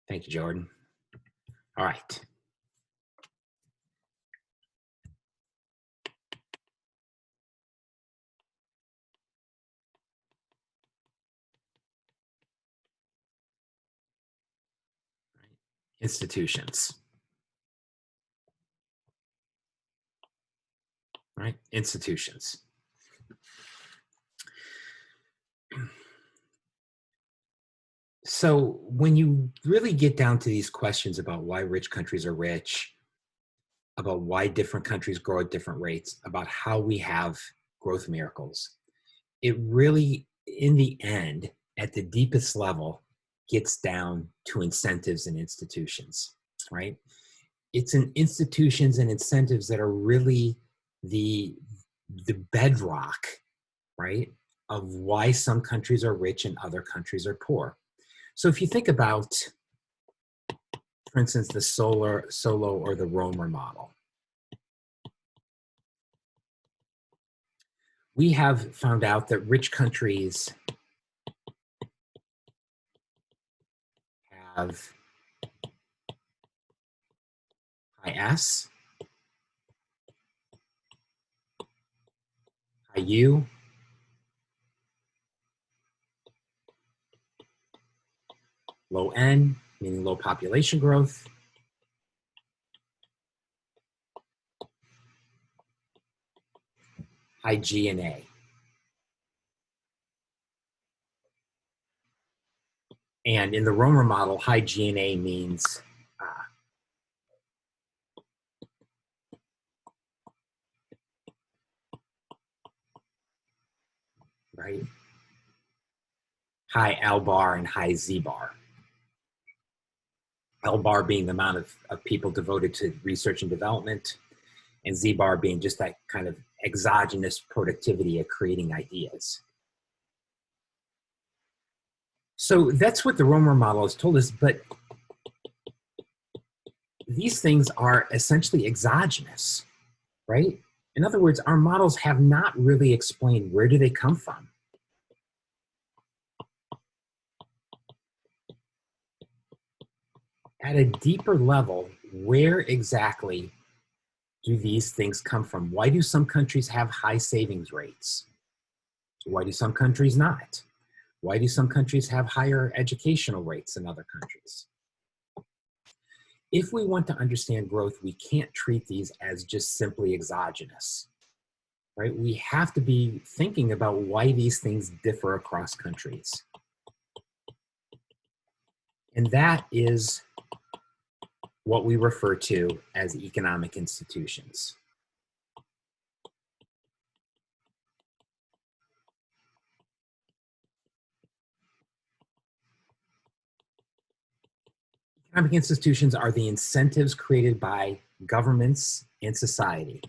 Thank you, Jordan. All right. Institutions. Right? Institutions. So when you really get down to these questions about why rich countries are rich, about why different countries grow at different rates, about how we have growth miracles, it really, in the end, at the deepest level, gets down to incentives and institutions, right? It's in institutions and incentives that are really the the bedrock, right, of why some countries are rich and other countries are poor. So if you think about, for instance, the Solow or the Romer model, we have found out that rich countries have high S, high U, low N, meaning low population growth, high G and A. And in the Romer model, high G and A means right, high L bar and high Z bar. L bar being the amount of people devoted to research and development, and Z bar being just that kind of exogenous productivity of creating ideas. So that's what the Romer model has told us, but these things are essentially exogenous, right? In other words, our models have not really explained where do they come from. At a deeper level, where exactly do these things come from? Why do some countries have high savings rates? Why do some countries not? Why do some countries have higher educational rates than other countries? If we want to understand growth, we can't treat these as just simply exogenous, right? We have to be thinking about why these things differ across countries. And that is what we refer to as economic institutions. Economic institutions are the incentives created by governments and society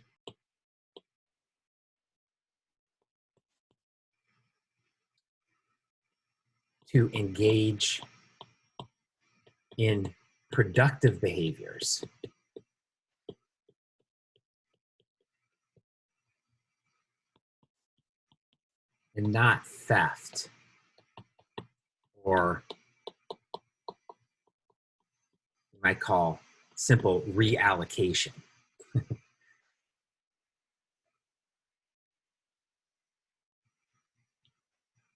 to engage in productive behaviors and not theft or you might call simple reallocation.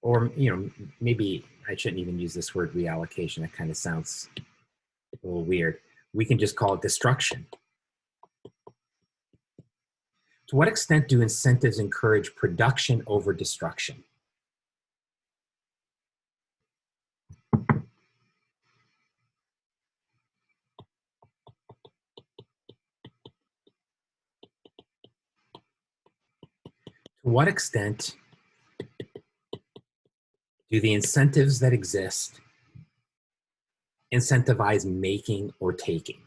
Or, maybe I shouldn't even use this word reallocation. It kind of sounds a little weird. We can just call it destruction. To what extent do incentives encourage production over destruction? To what extent do the incentives that exist incentivize making or taking?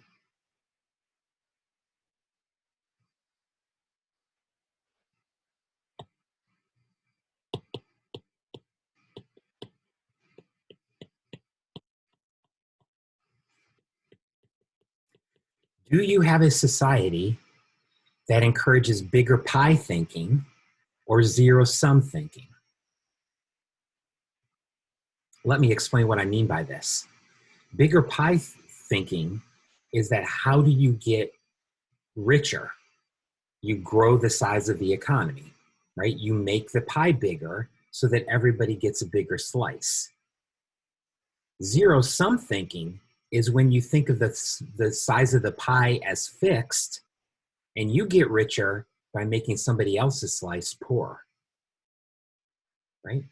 Do you have a society that encourages bigger pie thinking or zero-sum thinking? Let me explain what I mean by this. Bigger pie thinking is that how do you get richer? You grow the size of the economy, right? You make the pie bigger so that everybody gets a bigger slice. Zero sum thinking is when you think of the size of the pie as fixed and you get richer by making somebody else's slice poor, right?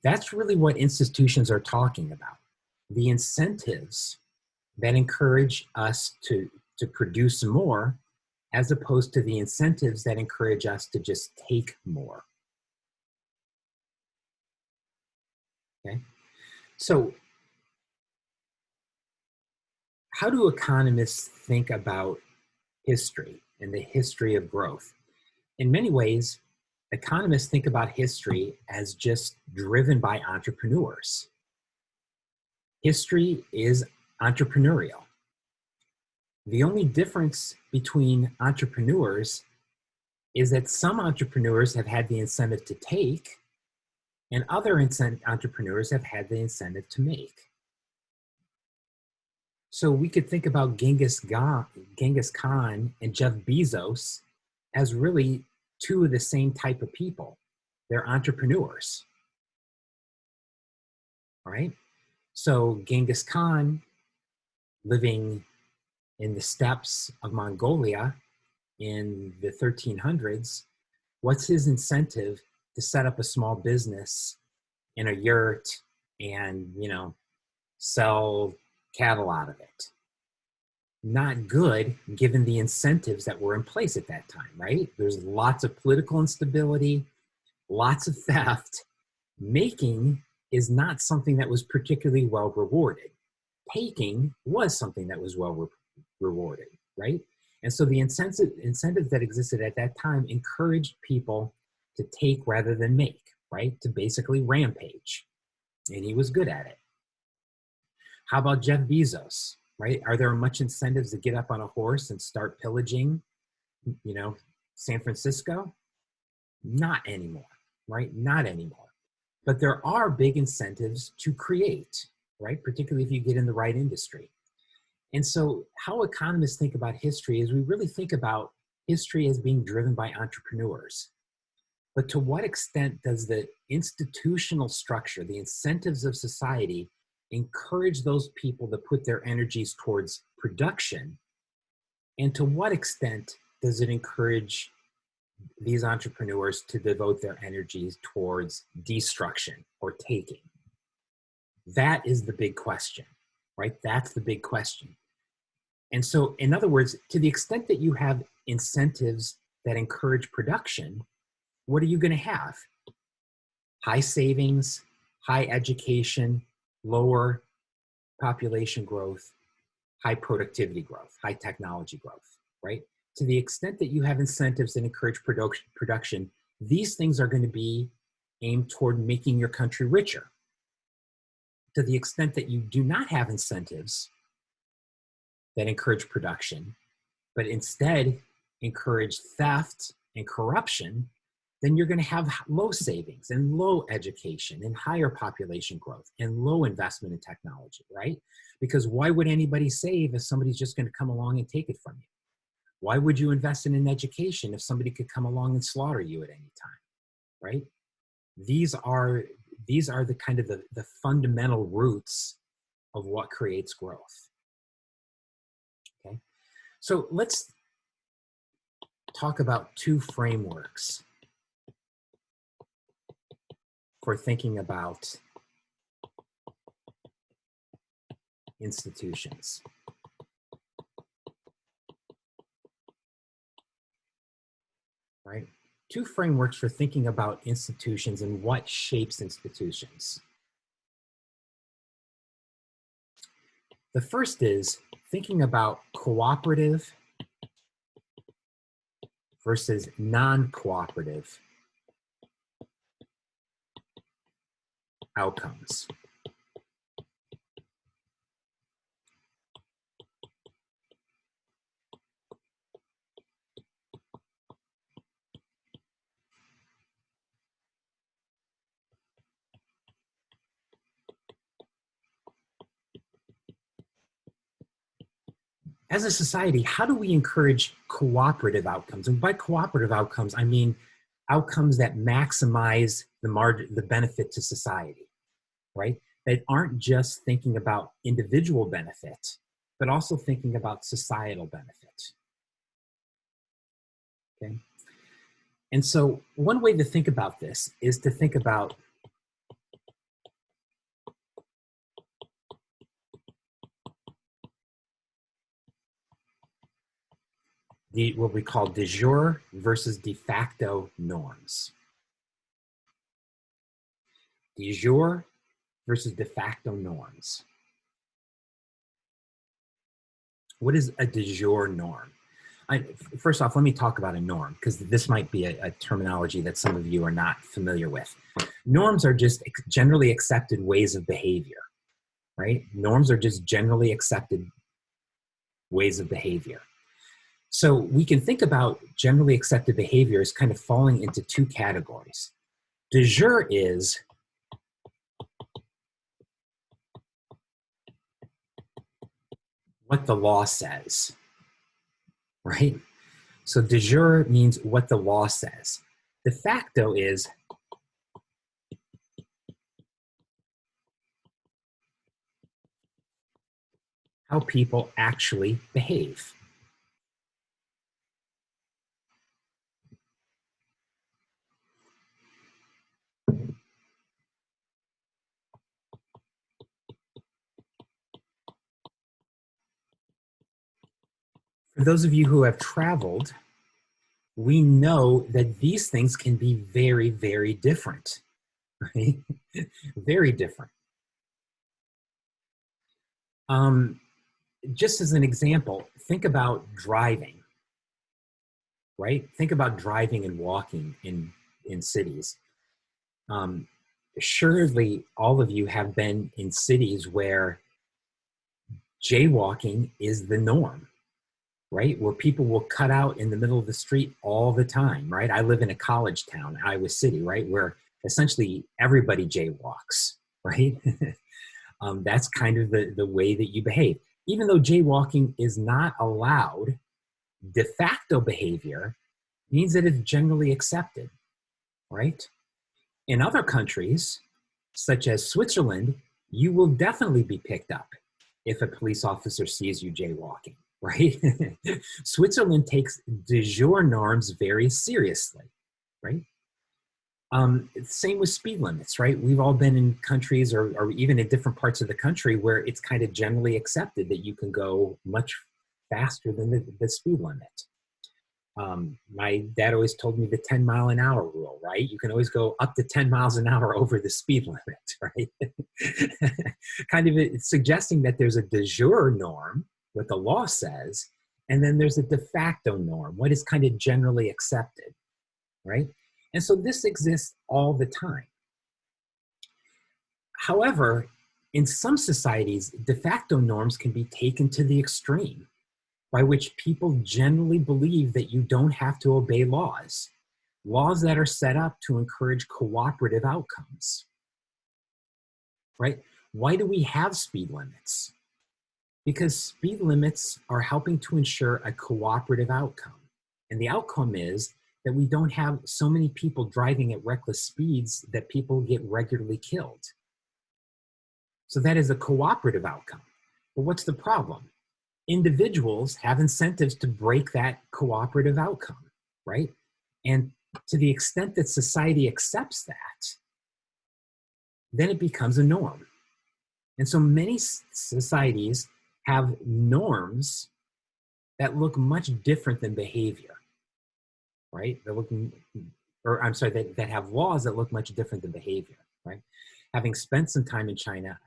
That's really what institutions are talking about. The incentives that encourage us to produce more as opposed to the incentives that encourage us to just take more. Okay? So how do economists think about history and the history of growth? In many ways, economists think about history as just driven by entrepreneurs. History is entrepreneurial. The only difference between entrepreneurs is that some entrepreneurs have had the incentive to take, and other entrepreneurs have had the incentive to make. So we could think about Genghis Khan and Jeff Bezos as really two of the same type of people. They're entrepreneurs, all right? So Genghis Khan, living in the steppes of Mongolia in the 1300s, what's his incentive to set up a small business in a yurt and, sell cattle out of it? Not good, given the incentives that were in place at that time, right? There's lots of political instability, lots of theft. Making is not something that was particularly well rewarded. Taking was something that was well rewarded, right? And so the incentives that existed at that time encouraged people to take rather than make, right? To basically rampage. And he was good at it. How about Jeff Bezos, right? Are there much incentives to get up on a horse and start pillaging, San Francisco? Not anymore, right? Not anymore. But there are big incentives to create, right? Particularly if you get in the right industry. And so how economists think about history is we really think about history as being driven by entrepreneurs. But to what extent does the institutional structure, the incentives of society, encourage those people to put their energies towards production? And to what extent does it encourage these entrepreneurs to devote their energies towards destruction or taking? That is the big question, right? That's the big question. And so, in other words, to the extent that you have incentives that encourage production, what are you going to have? High savings, high education, lower population growth, high productivity growth, high technology growth, right? To the extent that you have incentives that encourage production, these things are going to be aimed toward making your country richer. To the extent that you do not have incentives that encourage production, but instead encourage theft and corruption, then you're going to have low savings and low education and higher population growth and low investment in technology, right? Because why would anybody save if somebody's just going to come along and take it from you? Why would you invest in an education if somebody could come along and slaughter you at any time, right? These are the kind of the fundamental roots of what creates growth. Okay, so let's talk about two frameworks for thinking about institutions. Right? Two frameworks for thinking about institutions and what shapes institutions. The first is thinking about cooperative versus non-cooperative outcomes. as a society, how do we encourage cooperative outcomes? And by cooperative outcomes, I mean outcomes that maximize the benefit to society, right? That aren't just thinking about individual benefit, but also thinking about societal benefit, okay? And so one way to think about this is to think about what we call de jure versus de facto norms. De jure versus de facto norms. What is a de jure norm? First off, let me talk about a norm, because this might be a terminology that some of you are not familiar with. Norms are just generally accepted ways of behavior, right? Norms are just generally accepted ways of behavior. So we can think about generally accepted behavior as kind of falling into two categories. De jure is what the law says, right? So de jure means what the law says. De facto is how people actually behave. For those of you who have traveled, we know that these things can be very, very different, right? Very different. Just as an example, think about driving, right? Think about driving and walking in cities. Surely all of you have been in cities where jaywalking is the norm, right? Where people will cut out in the middle of the street all the time, right? I live in a college town, Iowa City, right? Where essentially everybody jaywalks, right? That's kind of the way that you behave. Even though jaywalking is not allowed, de facto behavior means that it's generally accepted, right? In other countries, such as Switzerland, you will definitely be picked up if a police officer sees you jaywalking, right? Switzerland takes de jure norms very seriously, right? Same with speed limits, right? We've all been in countries or even in different parts of the country where it's kind of generally accepted that you can go much faster than the speed limit. My dad always told me the 10-mile-an-hour rule, right? You can always go up to 10 miles an hour over the speed limit, right? Kind of suggesting that there's a de jure norm, what the law says, and then there's a de facto norm, what is kind of generally accepted, right? And so this exists all the time. However, in some societies, de facto norms can be taken to the extreme, by which people generally believe that you don't have to obey laws that are set up to encourage cooperative outcomes, right? Why do we have speed limits? Because speed limits are helping to ensure a cooperative outcome. And the outcome is that we don't have so many people driving at reckless speeds that people get regularly killed. So that is a cooperative outcome. But what's the problem? Individuals have incentives to break that cooperative outcome, right? And to the extent that society accepts that, then it becomes a norm. And so many societies have norms that look much different than behavior, right? That have laws that look much different than behavior, right? Having spent some time in China,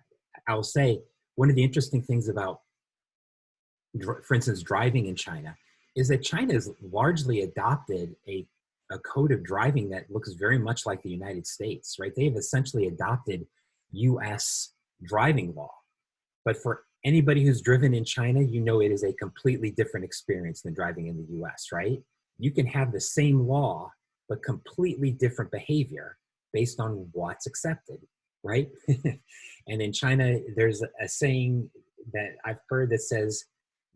I will say one of the interesting things about, for instance, driving in China, is that China has largely adopted a code of driving that looks very much like the United States, right? They have essentially adopted US driving law. But for anybody who's driven in China, you know it is a completely different experience than driving in the US, right? You can have the same law, but completely different behavior based on what's accepted, right? And in China, there's a saying that I've heard that says,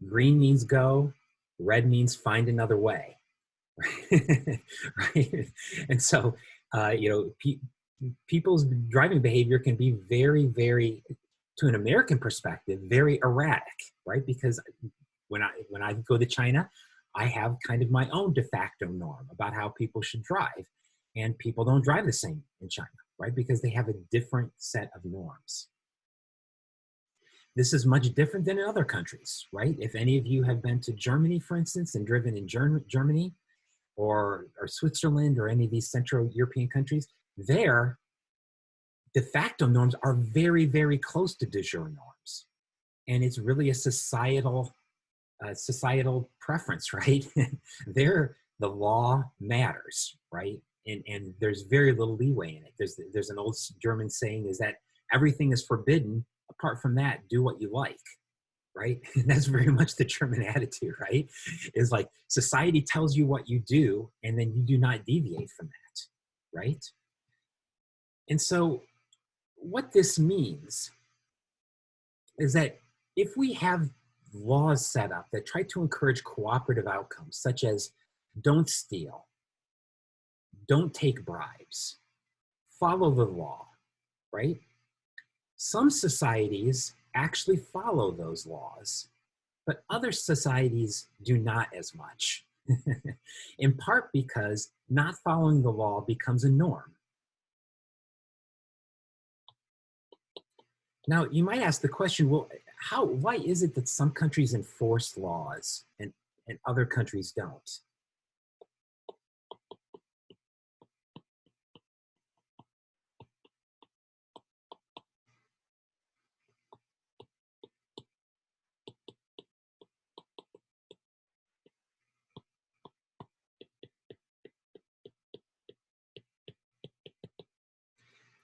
Green means go, red means find another way. Right? And so, people's driving behavior can be very, very, to an American perspective, very erratic, right? Because when I go to China, I have kind of my own de facto norm about how people should drive, and people don't drive the same in China, right? Because they have a different set of norms. This is much different than in other countries, right? If any of you have been to Germany, for instance, and driven in Germany or Switzerland or any of these Central European countries, their de facto norms are very, very close to de jure norms. And it's really a societal preference, right? There, the law matters, right? And there's very little leeway in it. There's an old German saying is that everything is forbidden. Apart from that, do what you like, right? And that's very much the German attitude, right? Is like society tells you what you do, and then you do not deviate from that, right? And so what this means is that if we have laws set up that try to encourage cooperative outcomes, such as don't steal, don't take bribes, follow the law, right? Some societies actually follow those laws, but other societies do not as much, in part because not following the law becomes a norm. Now, you might ask the question, well, why is it that some countries enforce laws and other countries don't?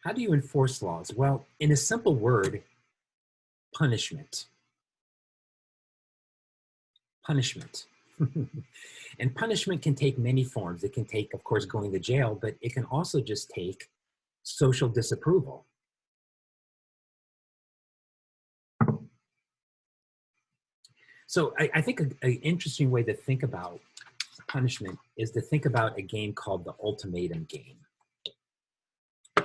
How do you enforce laws? Well, in a simple word, punishment. Punishment. And punishment can take many forms. It can take, of course, going to jail, but it can also just take social disapproval. So I think an interesting way to think about punishment is to think about a game called the ultimatum game.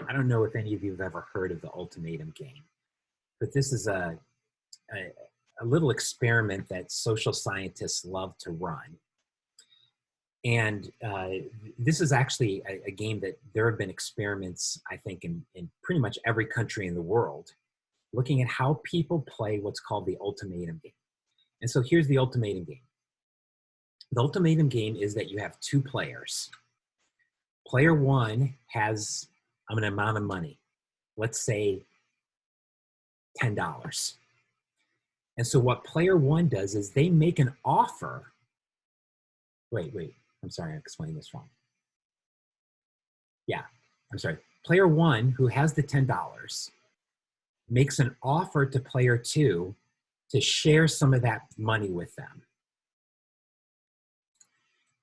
I don't know if any of you have ever heard of the ultimatum game, but this is a little experiment that social scientists love to run. And this is actually a game that there have been experiments, I think, in pretty much every country in the world, looking at how people play what's called the ultimatum game. And so here's the ultimatum game. The ultimatum game is that you have two players. Player one has an amount of money, let's say $10. And so what player one does is they make an offer. Wait, I'm sorry, I'm explaining this wrong. Yeah, I'm sorry. Player one, who has the $10, makes an offer to player two to share some of that money with them.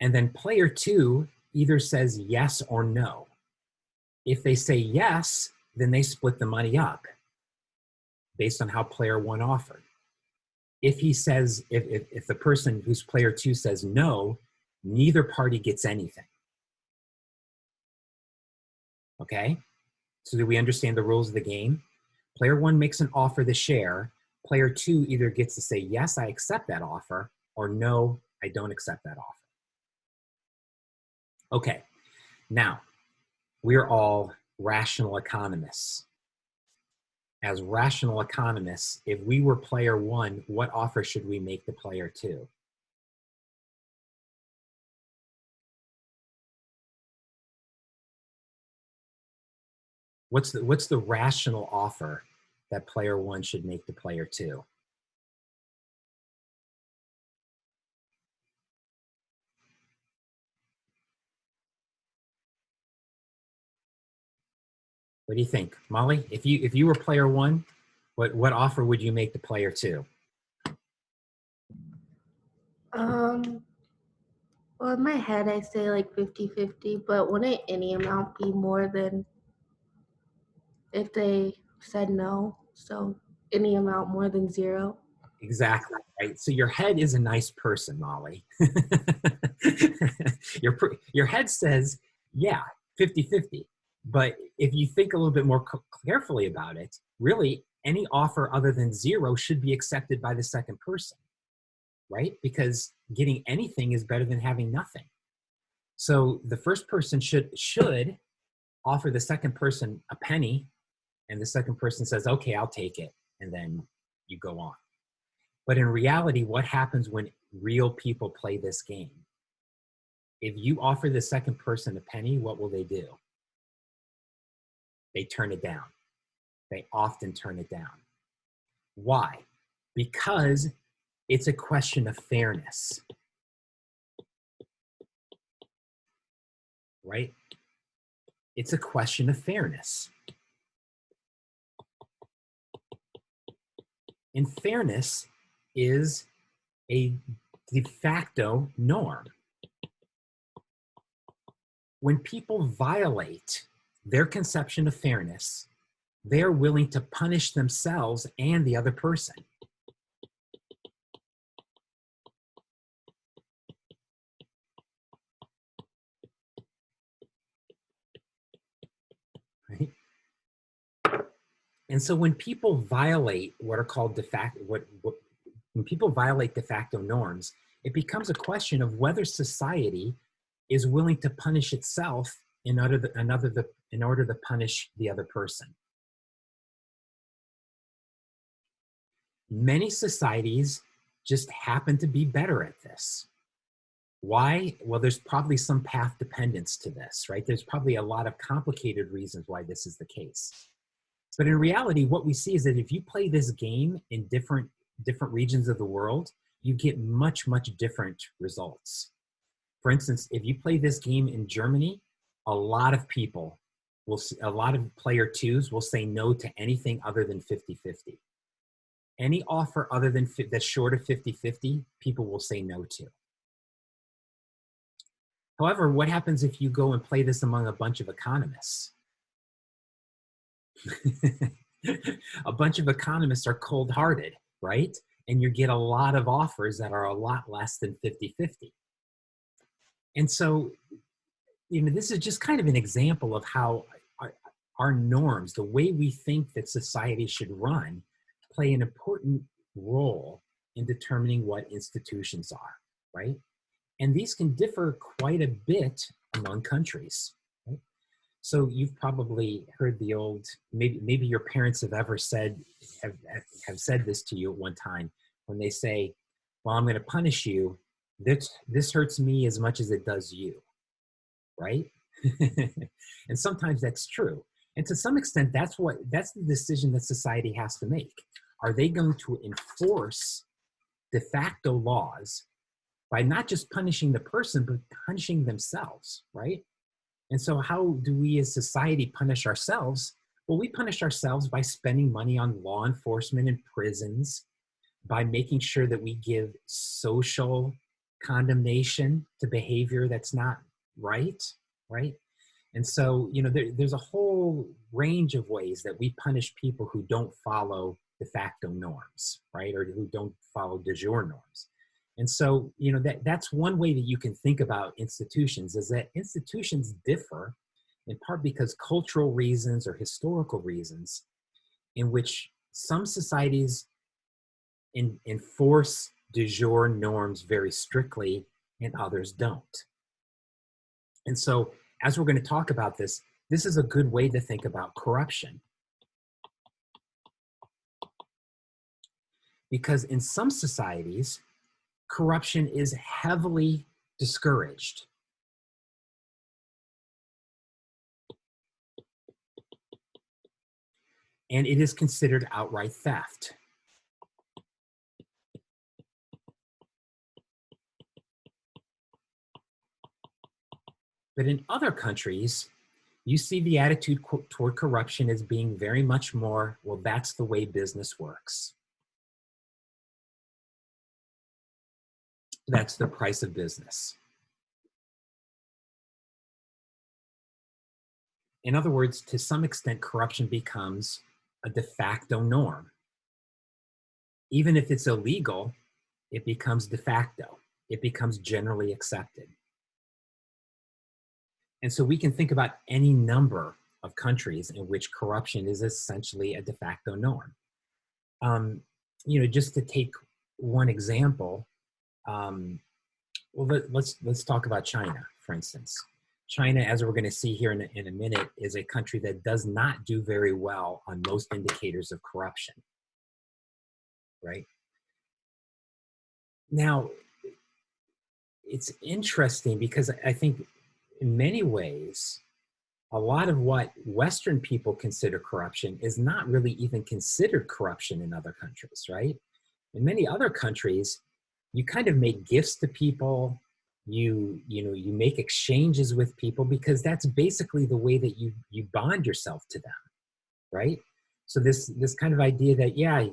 And then player two either says yes or no. If they say yes, then they split the money up based on how player one offered. If he says, if the person who's player two says no, neither party gets anything. Okay? So do we understand the rules of the game? Player one makes an offer to share. Player two either gets to say, yes, I accept that offer, or no, I don't accept that offer. Okay, now, we're all rational economists. As rational economists, if we were player one, what offer should we make to player two? What's the rational offer that player one should make to player two? What do you think, Molly? If you were player one, what offer would you make to player two? Well, in my head, I say like 50-50, but wouldn't any amount be more than if they said no? So any amount more than zero? Exactly, right? So your head is a nice person, Molly. Your head says, yeah, 50-50. But if you think a little bit more carefully about it, really any offer other than zero should be accepted by the second person, right? Because getting anything is better than having nothing. So the first person should offer the second person a penny, and the second person says, okay, I'll take it. And then you go on. But in reality, what happens when real people play this game? If you offer the second person a penny, what will they do? They turn it down. They often turn it down. Why? Because it's a question of fairness, right? It's a question of fairness. And fairness is a de facto norm. When people violate their conception of fairness, they're willing to punish themselves and the other person. Right? And so when people violate what are called when people violate de facto norms, it becomes a question of whether society is willing to punish itself in order to punish the other person. Many societies just happen to be better at this. Why? Well, there's probably some path dependence to this, right? There's probably a lot of complicated reasons why this is the case. But in reality, what we see is that if you play this game in different regions of the world, you get much, much different results. For instance, if you play this game in Germany, a lot of player twos will say no to anything other than 50-50. Any offer other than that's short of 50-50, people will say no to. However, what happens if you go and play this among a bunch of economists? A bunch of economists are cold-hearted, right? And you get a lot of offers that are a lot less than 50-50. And so, this is just kind of an example of how our norms, the way we think that society should run, play an important role in determining what institutions are, right? And these can differ quite a bit among countries. Right? So you've probably heard the old, maybe your parents have said this to you at one time when they say, well, I'm going to punish you. This hurts me as much as it does you, right? And sometimes that's true. And to some extent, that's the decision that society has to make. Are they going to enforce de facto laws by not just punishing the person, but punishing themselves, right? And so how do we as society punish ourselves? Well, we punish ourselves by spending money on law enforcement and prisons, by making sure that we give social condemnation to behavior that's not right, right? And so, there's a whole range of ways that we punish people who don't follow de facto norms, right? Or who don't follow de jure norms. And so, that's one way that you can think about institutions, is that institutions differ in part because cultural reasons or historical reasons, in which some societies enforce de jure norms very strictly and others don't. And so, as we're going to talk about this is a good way to think about corruption. Because in some societies, corruption is heavily discouraged. And it is considered outright theft. But in other countries, you see the attitude toward corruption as being very much more, well, that's the way business works. That's the price of business. In other words, to some extent, corruption becomes a de facto norm. Even if it's illegal, it becomes de facto. It becomes generally accepted. And so we can think about any number of countries in which corruption is essentially a de facto norm. Um, just to take one example, let's talk about China, for instance. China, as we're going to see here in a minute, is a country that does not do very well on most indicators of corruption, right? Now, it's interesting because I think in many ways, a lot of what Western people consider corruption is not really even considered corruption in other countries, right? In many other countries, you kind of make gifts to people, you make exchanges with people because that's basically the way that you bond yourself to them, right? So this kind of idea that, yeah,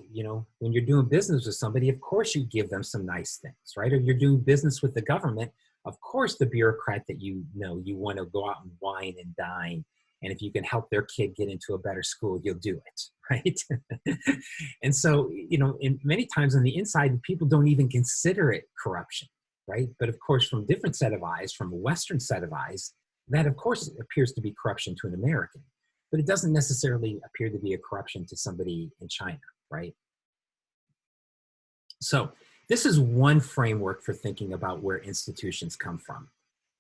when you're doing business with somebody, of course you give them some nice things, right? Or you're doing business with the government, of course the bureaucrat that you want to go out and wine and dine, and if you can help their kid get into a better school, you'll do it, right? And so, in many times on the inside, people don't even consider it corruption, right? But of course, from a different set of eyes, from a Western set of eyes, that of course appears to be corruption to an American, but it doesn't necessarily appear to be a corruption to somebody in China, right? So this is one framework for thinking about where institutions come from,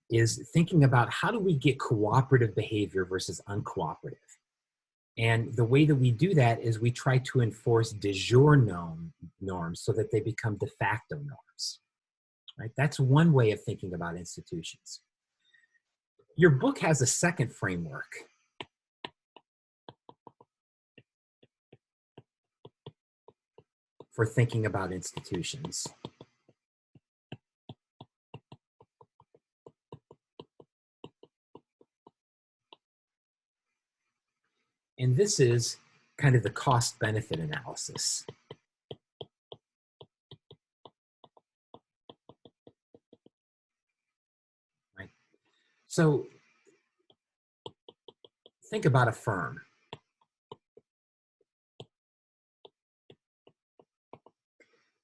is thinking about how do we get cooperative behavior versus uncooperative. And the way that we do that is we try to enforce de jure norms so that they become de facto norms, right? That's one way of thinking about institutions. Your book has a second framework for thinking about institutions. And this is kind of the cost-benefit analysis. Right? So think about a firm.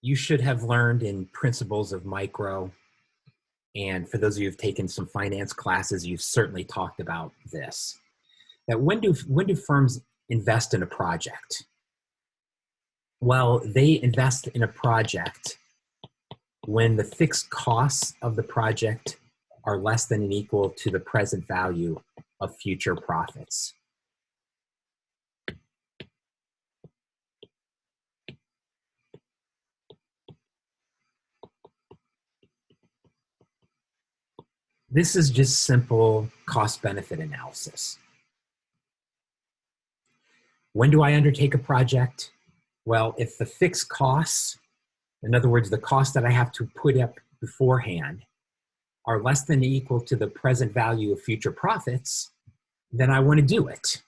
You should have learned in Principles of Micro, and for those of you who've taken some finance classes, you've certainly talked about this, that when do firms invest in a project? Well, they invest in a project when the fixed costs of the project are less than and equal to the present value of future profits. This is just simple cost-benefit analysis. When do I undertake a project? Well, if the fixed costs, in other words, the cost that I have to put up beforehand, are less than or equal to the present value of future profits, then I want to do it.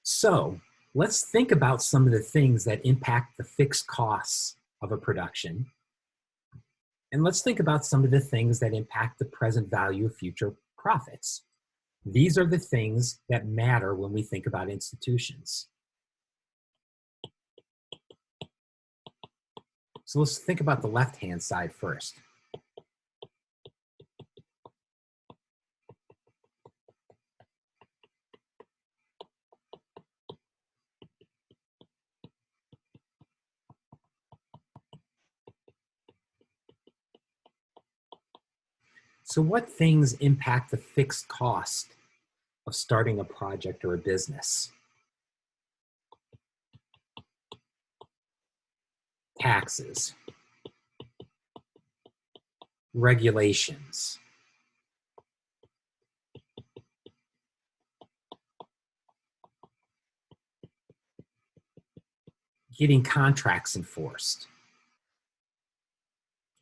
So let's think about some of the things that impact the fixed costs of a production. And let's think about some of the things that impact the present value of future profits. These are the things that matter when we think about institutions. So let's think about the left-hand side first. So what things impact the fixed cost of starting a project or a business? Taxes, regulations, getting contracts enforced.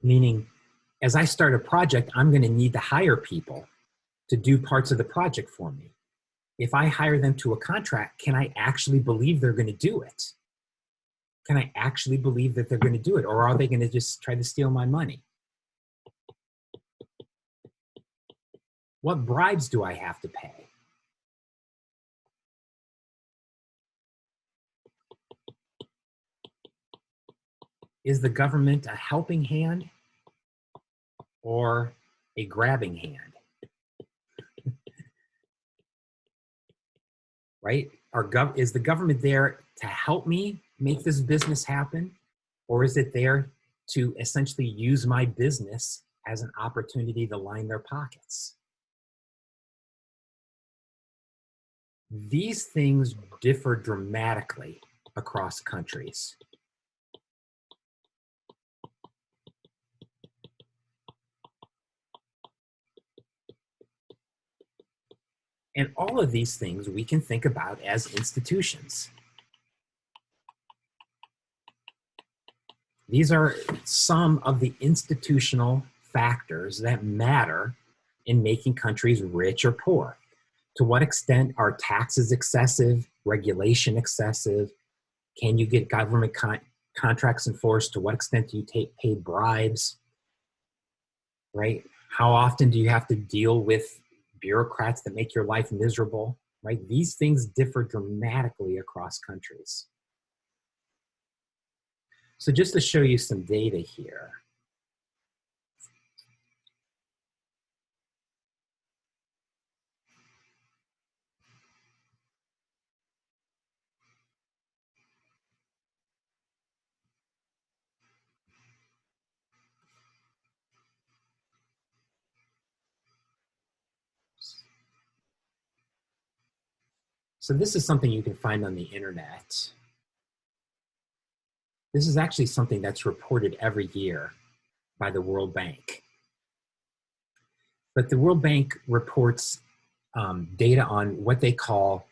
Meaning, as I start a project, I'm going to need to hire people to do parts of the project for me. If I hire them to a contract, can I actually believe they're going to do it? Can I actually believe that they're going to do it? Or are they going to just try to steal my money? What bribes do I have to pay? Is the government a helping hand or a grabbing hand? Right? Is the government there to help me make this business happen? Or is it there to essentially use my business as an opportunity to line their pockets? These things differ dramatically across countries. And all of these things we can think about as institutions. These are some of the institutional factors that matter in making countries rich or poor. To what extent are taxes excessive, regulation excessive? Can you get government contracts enforced? To what extent do you pay bribes? Right? How often do you have to deal with bureaucrats that make your life miserable? Right? These things differ dramatically across countries. So just to show you some data here. So this is something you can find on the internet. This is actually something that's reported every year by the World Bank. But the World Bank reports data on what they call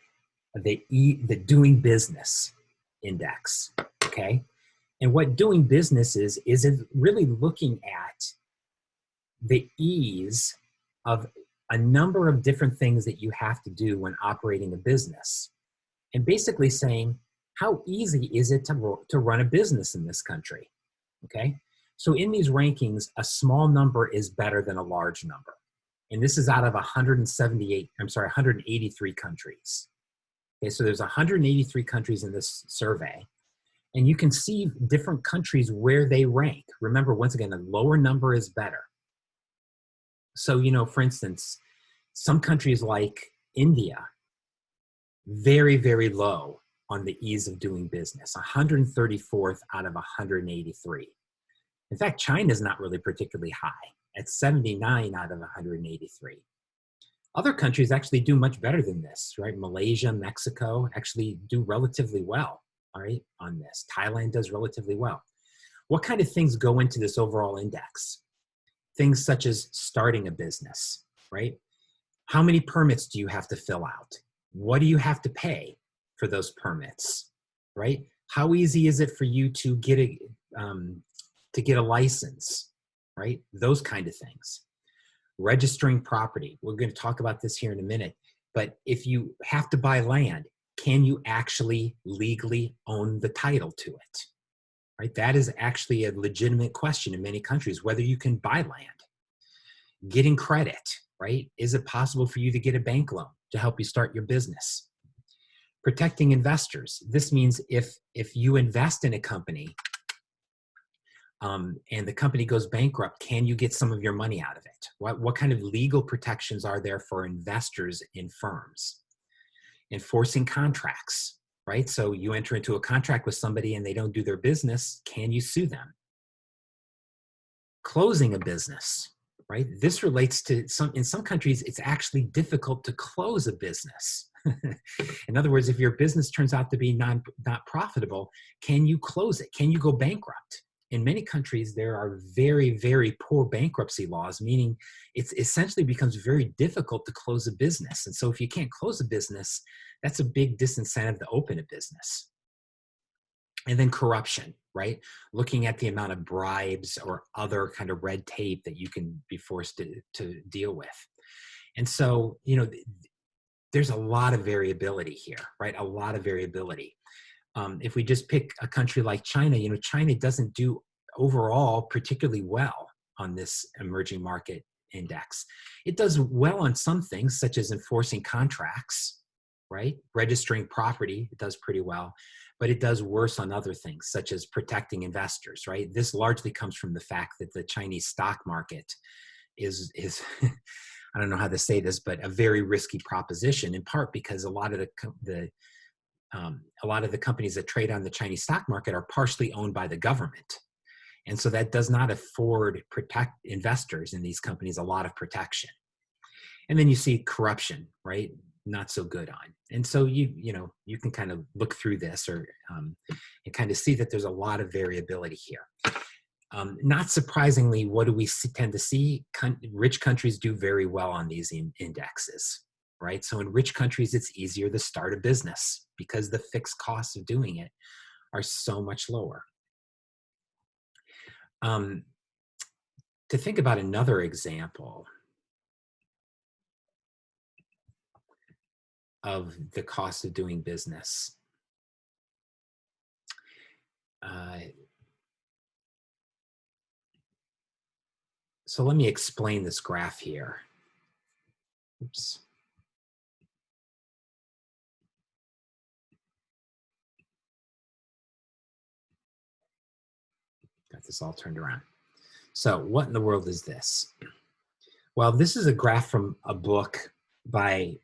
the doing business index, okay? And what doing business is it really looking at the ease of a number of different things that you have to do when operating a business. And basically saying, how easy is it to run a business in this country? Okay, so in these rankings, a small number is better than a large number. And this is out of 183 countries. Okay, so there's 183 countries in this survey. And you can see different countries where they rank. Remember, once again, a lower number is better. So, you know, for instance, some countries like India, very, very low on the ease of doing business, 134th out of 183. In fact, China is not really particularly high at 79 out of 183. Other countries actually do much better than this, right? Malaysia, Mexico actually do relatively well, all right, on this. Thailand does relatively well. What kind of things go into this overall index? Things such as starting a business, right? How many permits do you have to fill out? What do you have to pay for those permits, right? How easy is it for you to get a license, right? Those kind of things. Registering property. We're going to talk about this here in a minute, but if you have to buy land, can you actually legally own the title to it? Right? That is actually a legitimate question in many countries, whether you can buy land. Getting credit, right? Is it possible for you to get a bank loan to help you start your business? Protecting investors. This means if you invest in a company and the company goes bankrupt, can you get some of your money out of it? What kind of legal protections are there for investors in firms? Enforcing contracts, right? So you enter into a contract with somebody and they don't do their business, can you sue them? Closing a business, right? This relates to in some countries, it's actually difficult to close a business. In other words, if your business turns out to be not profitable, can you close it? Can you go bankrupt? In many countries, there are very, very poor bankruptcy laws, meaning it essentially becomes very difficult to close a business. And so if you can't close a business, that's a big disincentive to open a business. And then corruption, right? Looking at the amount of bribes or other kind of red tape that you can be forced to deal with. And so, you know, there's a lot of variability here, right? A lot of variability. If we just pick a country like China, you know, China doesn't do overall particularly well on this emerging market index. It does well on some things, such as enforcing contracts, right? Registering property, it does pretty well. but it does worse on other things, such as protecting investors, right? This largely comes from the fact that the Chinese stock market is I don't know how to say this, but a very risky proposition, in part because a lot of the companies that trade on the Chinese stock market are partially owned by the government. And so that does not protect investors in these companies a lot of protection. And then you see corruption, right? Not so good on. And so you can kind of look through this and kind of see that there's a lot of variability here. Not surprisingly, what do we tend to see? Rich countries do very well on these indexes, right? So in rich countries, it's easier to start a business because the fixed costs of doing it are so much lower. To think about another example of the cost of doing business. So let me explain this graph here. Oops. Got this all turned around. So what in the world is this? Well, this is a graph from a book by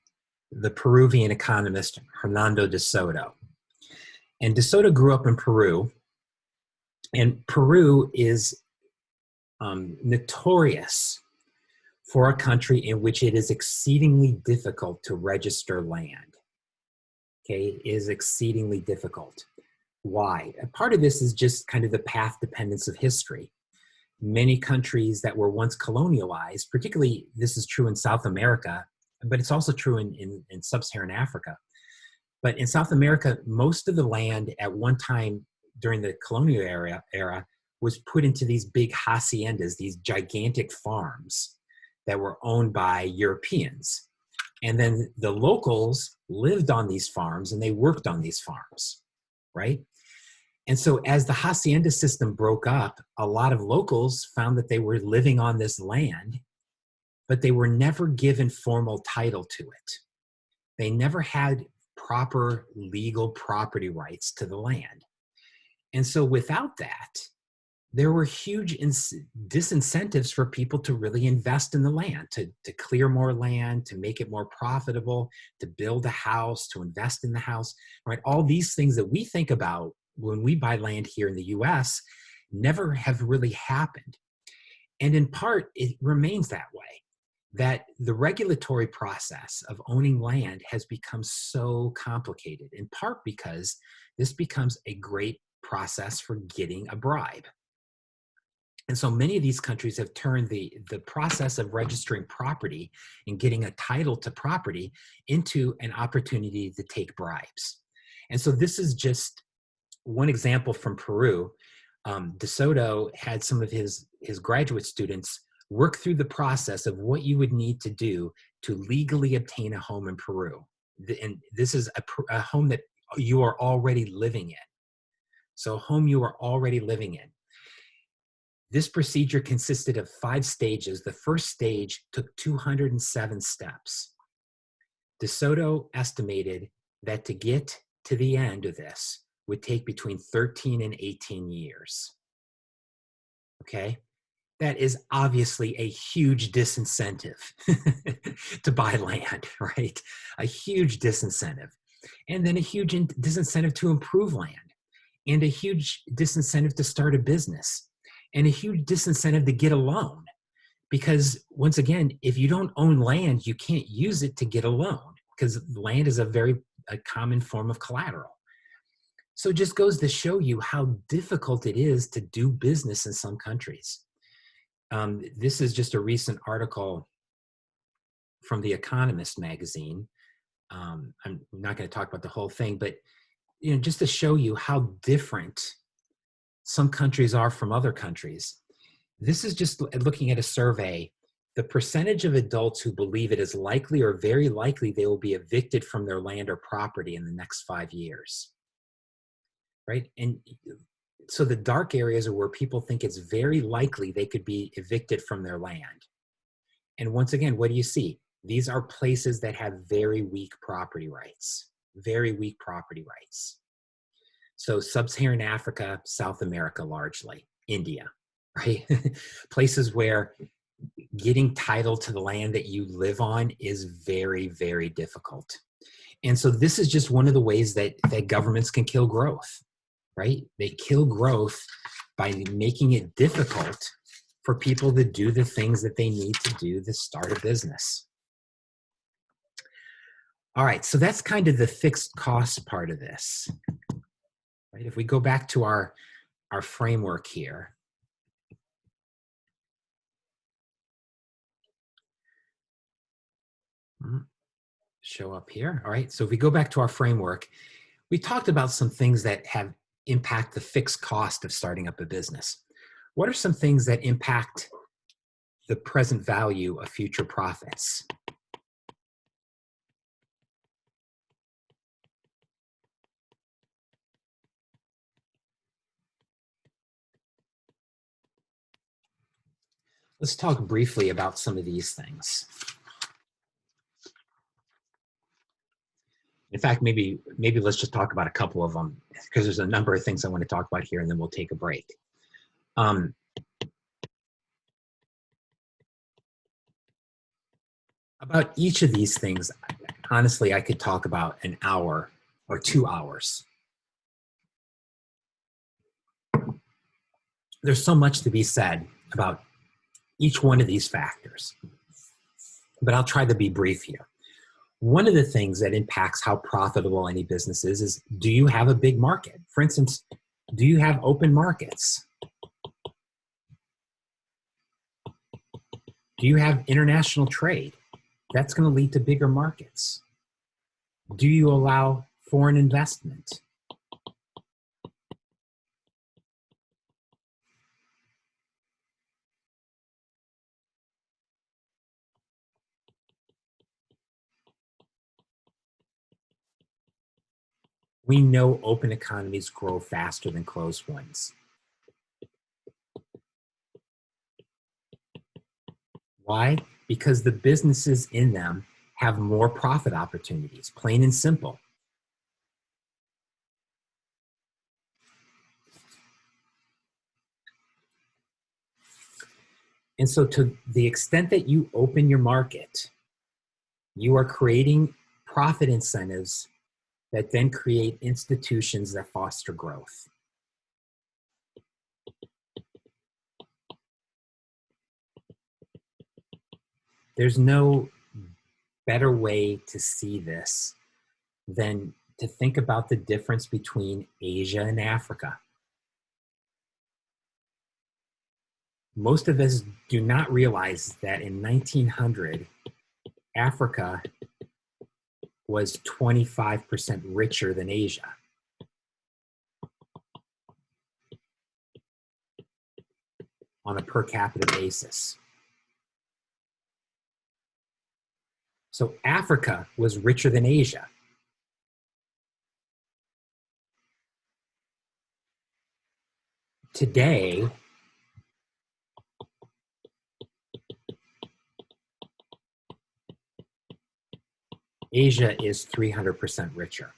the Peruvian economist Hernando de Soto. And de Soto grew up in Peru, and Peru is notorious for a country in which it is exceedingly difficult to register land. Okay, it is exceedingly difficult. Why? A part of this is just kind of the path dependence of history. Many countries that were once colonialized, particularly this is true in South America, but it's also true in sub-Saharan Africa. But in South America, most of the land at one time during the colonial era was put into these big haciendas, these gigantic farms that were owned by Europeans. And then the locals lived on these farms and they worked on these farms, right? And so as the hacienda system broke up, a lot of locals found that they were living on this land, but they were never given formal title to it. They never had proper legal property rights to the land. And so without that, there were huge disincentives for people to really invest in the land, to clear more land, to make it more profitable, to build a house, to invest in the house, right? All these things that we think about when we buy land here in the US never have really happened. And in part, it remains that way, that the regulatory process of owning land has become so complicated, in part because this becomes a great process for getting a bribe. And so many of these countries have turned the process of registering property and getting a title to property into an opportunity to take bribes. And so this is just one example from Peru. De Soto had some of his graduate students work through the process of what you would need to do to legally obtain a home in Peru. And this is a home that you are already living in. So a home you are already living in. This procedure consisted of 5 stages. The first stage took 207 steps. De Soto estimated that to get to the end of this would take between 13 and 18 years. Okay? That is obviously a huge disincentive to buy land, right? A huge disincentive. And then a huge disincentive to improve land, and a huge disincentive to start a business, and a huge disincentive to get a loan. Because once again, if you don't own land, you can't use it to get a loan, because land is a common form of collateral. So it just goes to show you how difficult it is to do business in some countries. This is just a recent article from The Economist magazine. I'm not going to talk about the whole thing, but just to show you how different some countries are from other countries. This is just looking at a survey. The percentage of adults who believe it is likely or very likely they will be evicted from their land or property in the next 5 years, right? And so the dark areas are where people think it's very likely they could be evicted from their land. And once again, what do you see? These are places that have very weak property rights, very weak property rights. So sub-Saharan Africa, South America largely, India, right? Places where getting title to the land that you live on is very, very difficult. And so this is just one of the ways that governments can kill growth, right? They kill growth by making it difficult for people to do the things that they need to do to start a business. All right, so that's kind of the fixed cost part of this, right? If we go back to our framework here, show up here. All right, so if we go back to our framework, we talked about some things that have impact the fixed cost of starting up a business. What are some things that impact the present value of future profits? Let's talk briefly about some of these things. In fact, maybe let's just talk about a couple of them, because there's a number of things I want to talk about here, and then we'll take a break. About each of these things, honestly, I could talk about an hour or 2 hours. There's so much to be said about each one of these factors, but I'll try to be brief here. One of the things that impacts how profitable any business is do you have a big market? For instance, do you have open markets? Do you have international trade? That's going to lead to bigger markets. Do you allow foreign investment? We know open economies grow faster than closed ones. Why? Because the businesses in them have more profit opportunities, plain and simple. And so to the extent that you open your market, you are creating profit incentives that then create institutions that foster growth. There's no better way to see this than to think about the difference between Asia and Africa. Most of us do not realize that in 1900, Africa was 25% richer than Asia. On a per capita basis. So Africa was richer than Asia. Today, Asia is 300% richer.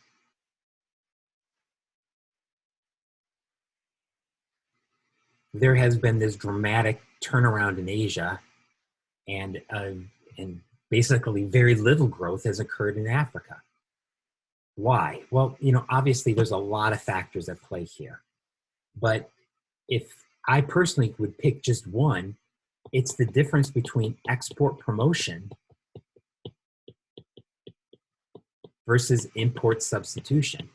There has been this dramatic turnaround in Asia, and basically very little growth has occurred in Africa. Why? Well, obviously there's a lot of factors at play here. But if I personally would pick just one, it's the difference between export promotion versus import substitution.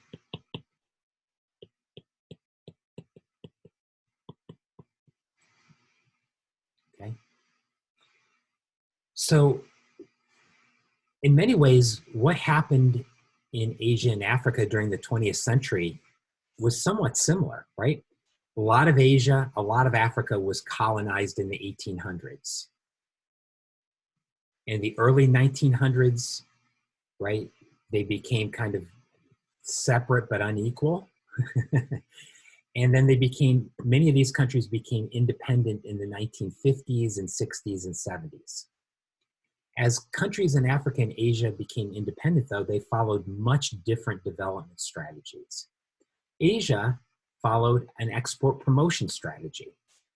Okay. So in many ways, what happened in Asia and Africa during the 20th century was somewhat similar, right? A lot of Asia, a lot of Africa was colonized in the 1800s. In the early 1900s, right, they became kind of separate but unequal. And then many of these countries became independent in the 1950s and 60s and 70s. As countries in Africa and Asia became independent, though, they followed much different development strategies. Asia followed an export promotion strategy,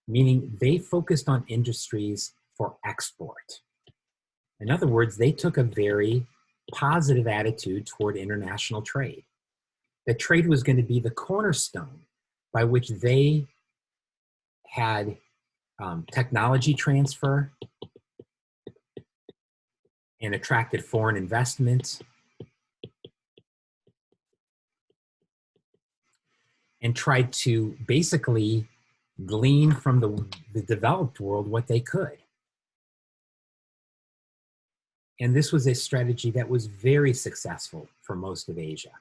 meaning they focused on industries for export. In other words, they took a very positive attitude toward international trade. That trade was going to be the cornerstone by which they had technology transfer and attracted foreign investment and tried to basically glean from the developed world what they could. And this was a strategy that was very successful for most of Asia.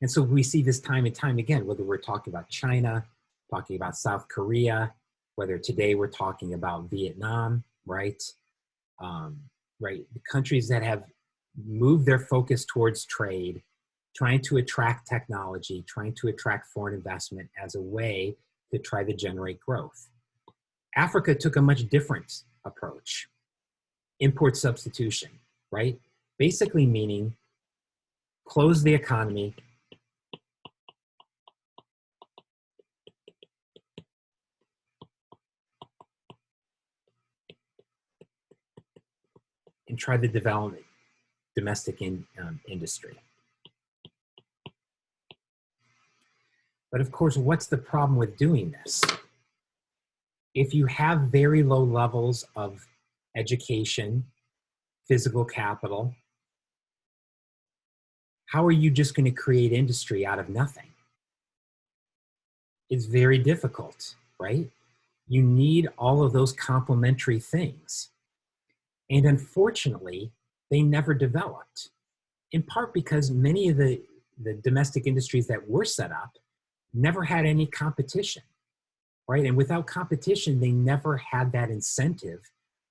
And so we see this time and time again, whether we're talking about China, talking about South Korea, whether today we're talking about Vietnam, right? Right, the countries that have moved their focus towards trade, trying to attract technology, trying to attract foreign investment as a way to try to generate growth. Africa took a much different approach. Import substitution, right? Basically meaning close the economy, and try to develop domestic industry. But of course, what's the problem with doing this? If you have very low levels of education, physical capital, how are you just going to create industry out of nothing? It's very difficult, right? You need all of those complementary things. And unfortunately, they never developed, in part because many of the domestic industries that were set up never had any competition, right? And without competition, they never had that incentive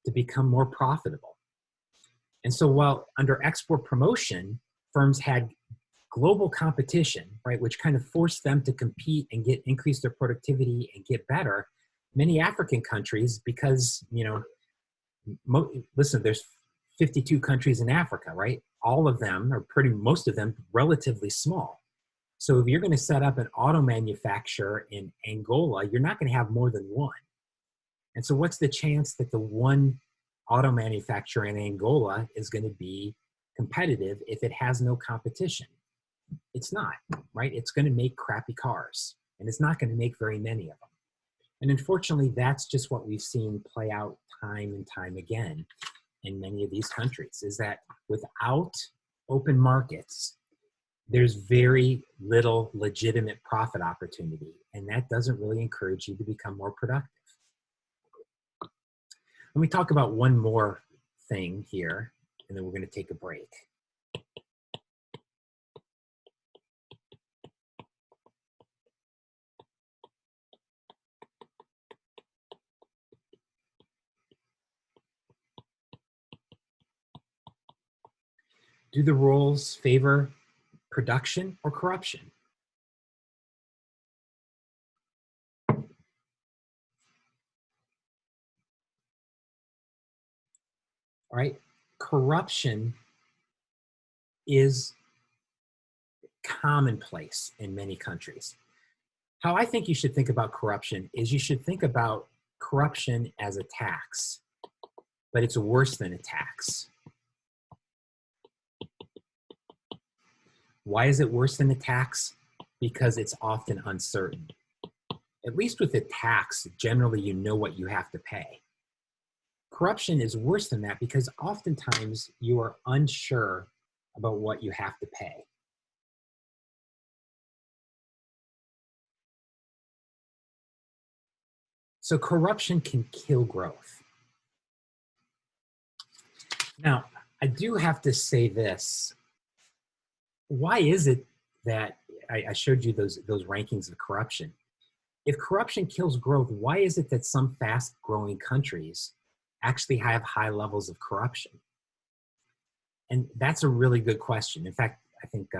to become more profitable. And so while under export promotion, firms had global competition, right, which kind of forced them to compete and increase their productivity and get better, many African countries, because, you know, listen, there's 52 countries in Africa, right? All of them, or most of them, relatively small. So if you're going to set up an auto manufacturer in Angola, you're not going to have more than one. And so what's the chance that the one auto manufacturer in Angola is going to be competitive if it has no competition? It's not, right? It's going to make crappy cars, and it's not going to make very many of them. And unfortunately, that's just what we've seen play out time and time again in many of these countries, is that without open markets, there's very little legitimate profit opportunity, and that doesn't really encourage you to become more productive. Let me talk about one more thing here, and then we're going to take a break. Do the rules favor production or corruption? All right, corruption is commonplace in many countries. How I think you should think about corruption is you should think about corruption as a tax, but it's worse than a tax. Why is it worse than a tax? Because it's often uncertain. At least with a tax, generally you know what you have to pay. Corruption is worse than that because oftentimes you are unsure about what you have to pay. So corruption can kill growth. Now, I do have to say this. Why is it that I showed you those rankings of corruption? If corruption kills growth, why is it that some fast-growing countries actually have high levels of corruption? And that's a really good question. In fact, I think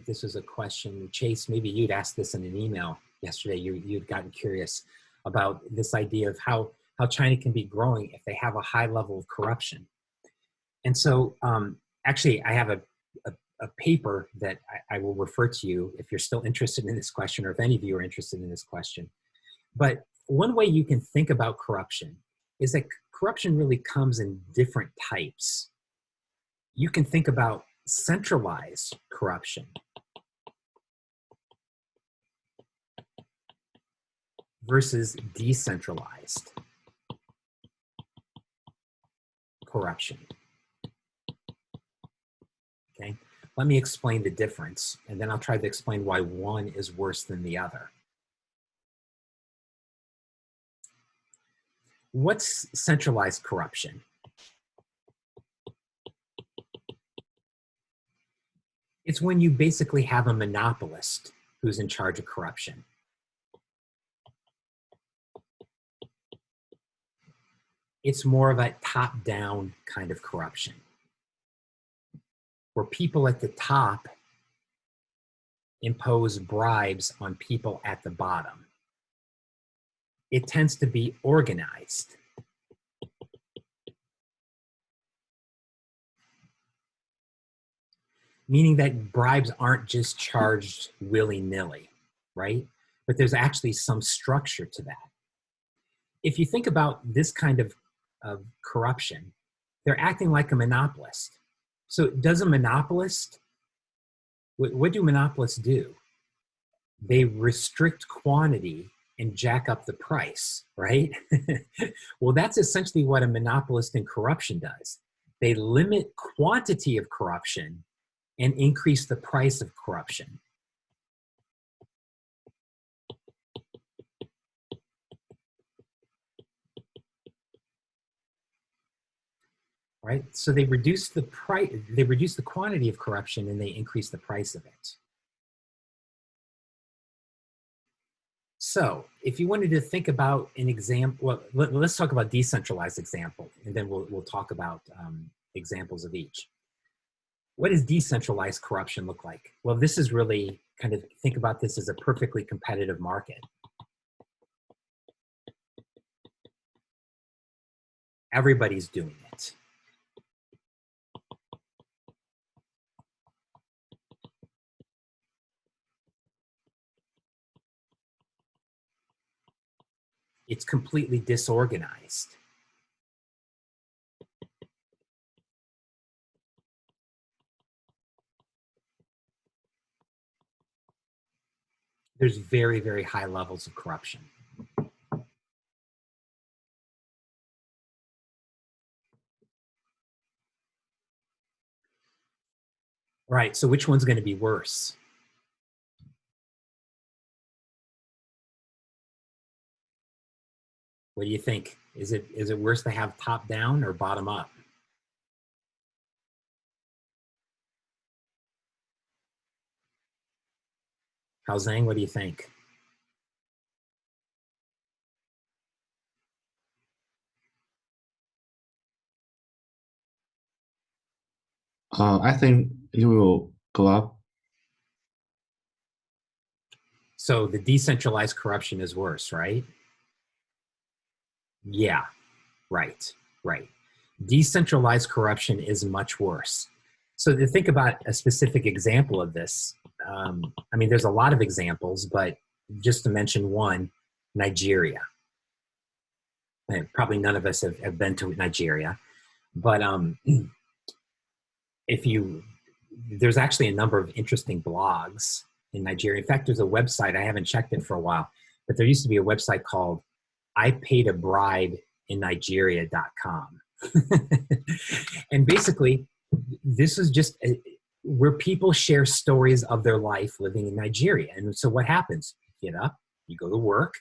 this was a question, Chase, maybe you'd asked this in an email yesterday. You'd gotten curious about this idea of how China can be growing if they have a high level of corruption. And so actually, I have a a paper that I will refer to you if you're still interested in this question, or if any of you are interested in this question. But one way you can think about corruption is that corruption really comes in different types. You can think about centralized corruption versus decentralized corruption. Okay, let me explain the difference, and then I'll try to explain why one is worse than the other. What's centralized corruption? It's when you basically have a monopolist who's in charge of corruption. It's more of a top-down kind of corruption, where people at the top impose bribes on people at the bottom. It tends to be organized. Meaning that bribes aren't just charged willy-nilly, right? But there's actually some structure to that. If you think about this kind of corruption, they're acting like a monopolist. So does a monopolist, what do monopolists do? They restrict quantity and jack up the price, right? Well, that's essentially what a monopolist in corruption does. They limit quantity of corruption and increase the price of corruption. Right? So they reduce the price, they reduce the quantity of corruption, and they increase the price of it. So if you wanted to think about an example, well, let's talk about decentralized example, and then we'll talk about examples of each. What does decentralized corruption look like? Well, this is really kind of, think about this as a perfectly competitive market. Everybody's doing it. It's completely disorganized. There's very, very high levels of corruption. Right, so which one's going to be worse? What do you think? Is it worse to have top down or bottom up? Hao Zhang, what do you think? I think it will go up. So the decentralized corruption is worse, right? Yeah, right. Decentralized corruption is much worse. So to think about a specific example of this, I mean, there's a lot of examples, but just to mention one, Nigeria. And probably none of us have been to Nigeria, but there's actually a number of interesting blogs in Nigeria. In fact, there's a website, I haven't checked it for a while, but there used to be a website called ipaidabrideinnigeria.com. And basically, this is just where people share stories of their life living in Nigeria. And so what happens? You get up, you go to work.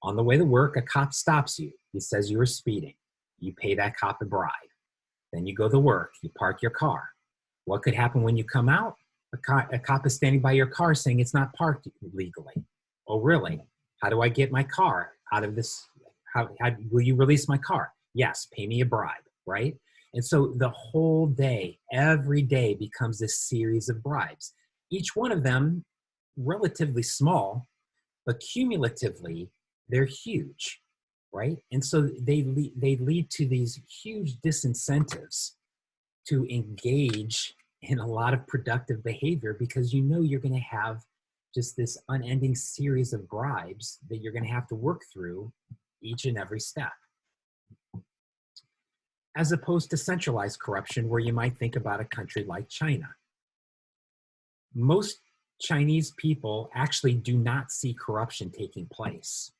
On the way to work, a cop stops you. He says you were speeding. You pay that cop a bribe. Then you go to work. You park your car. What could happen when you come out? A cop is standing by your car saying it's not parked legally. Oh, really? How do I get my car out of this? How will you release my car? Yes, pay me a bribe, right? And so the whole day, every day becomes this series of bribes. Each one of them relatively small, but cumulatively, they're huge, right? And so they lead to these huge disincentives to engage in a lot of productive behavior because you know you're going to have just this unending series of bribes that you're going to have to work through each and every step. As opposed to centralized corruption, where you might think about a country like China. Most Chinese people actually do not see corruption taking place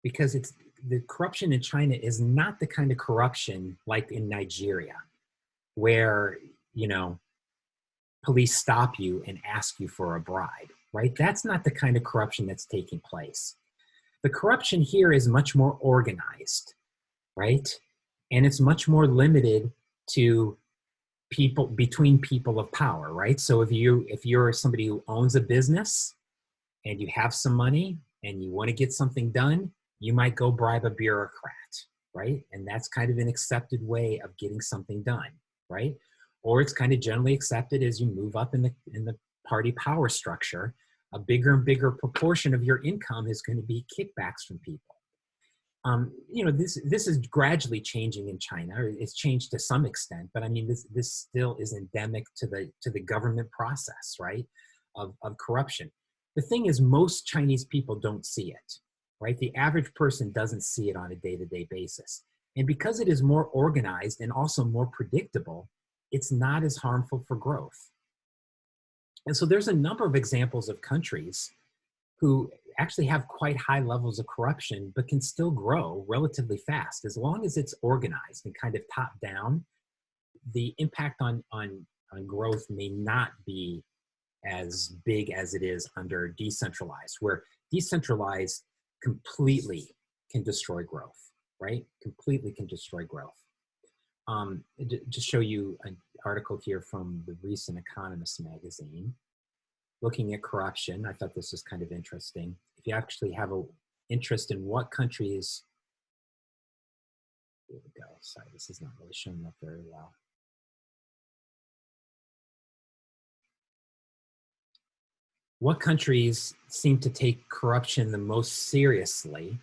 because the corruption in China is not the kind of corruption like in Nigeria, where, you know, police stop you and ask you for a bribe, right? That's not the kind of corruption that's taking place. The corruption here is much more organized, right? And it's much more limited to people, between people of power, right? So if you're somebody who owns a business and you have some money and you want to get something done, you might go bribe a bureaucrat, right? And that's kind of an accepted way of getting something done, right? Or it's kind of generally accepted as you move up in the party power structure, a bigger and bigger proportion of your income is going to be kickbacks from people. You know, this is gradually changing in China. Or it's changed to some extent, but I mean, this still is endemic to the government process, right? Of corruption. The thing is, most Chinese people don't see it, right? The average person doesn't see it on a day-to-day basis, and because it is more organized and also more predictable, it's not as harmful for growth. And so there's a number of examples of countries who actually have quite high levels of corruption, but can still grow relatively fast. As long as it's organized and kind of top down, the impact on growth may not be as big as it is under decentralized, where decentralized completely can destroy growth, right? Completely can destroy growth. Just show you an article here from the recent Economist magazine looking at corruption. I thought this was kind of interesting. If you actually have an interest in what countries, here we go. Sorry, this is not really showing up very well. What countries seem to take corruption the most seriously?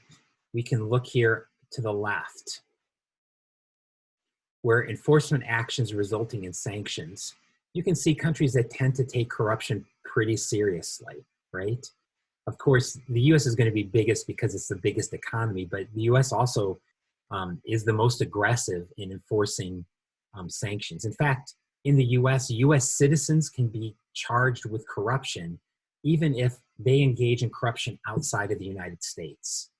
We can look here to the left, where enforcement actions resulting in sanctions. You can see countries that tend to take corruption pretty seriously, right? Of course, the US is going to be biggest because it's the biggest economy, but the US also is the most aggressive in enforcing sanctions. In fact, in the US citizens can be charged with corruption even if they engage in corruption outside of the United States,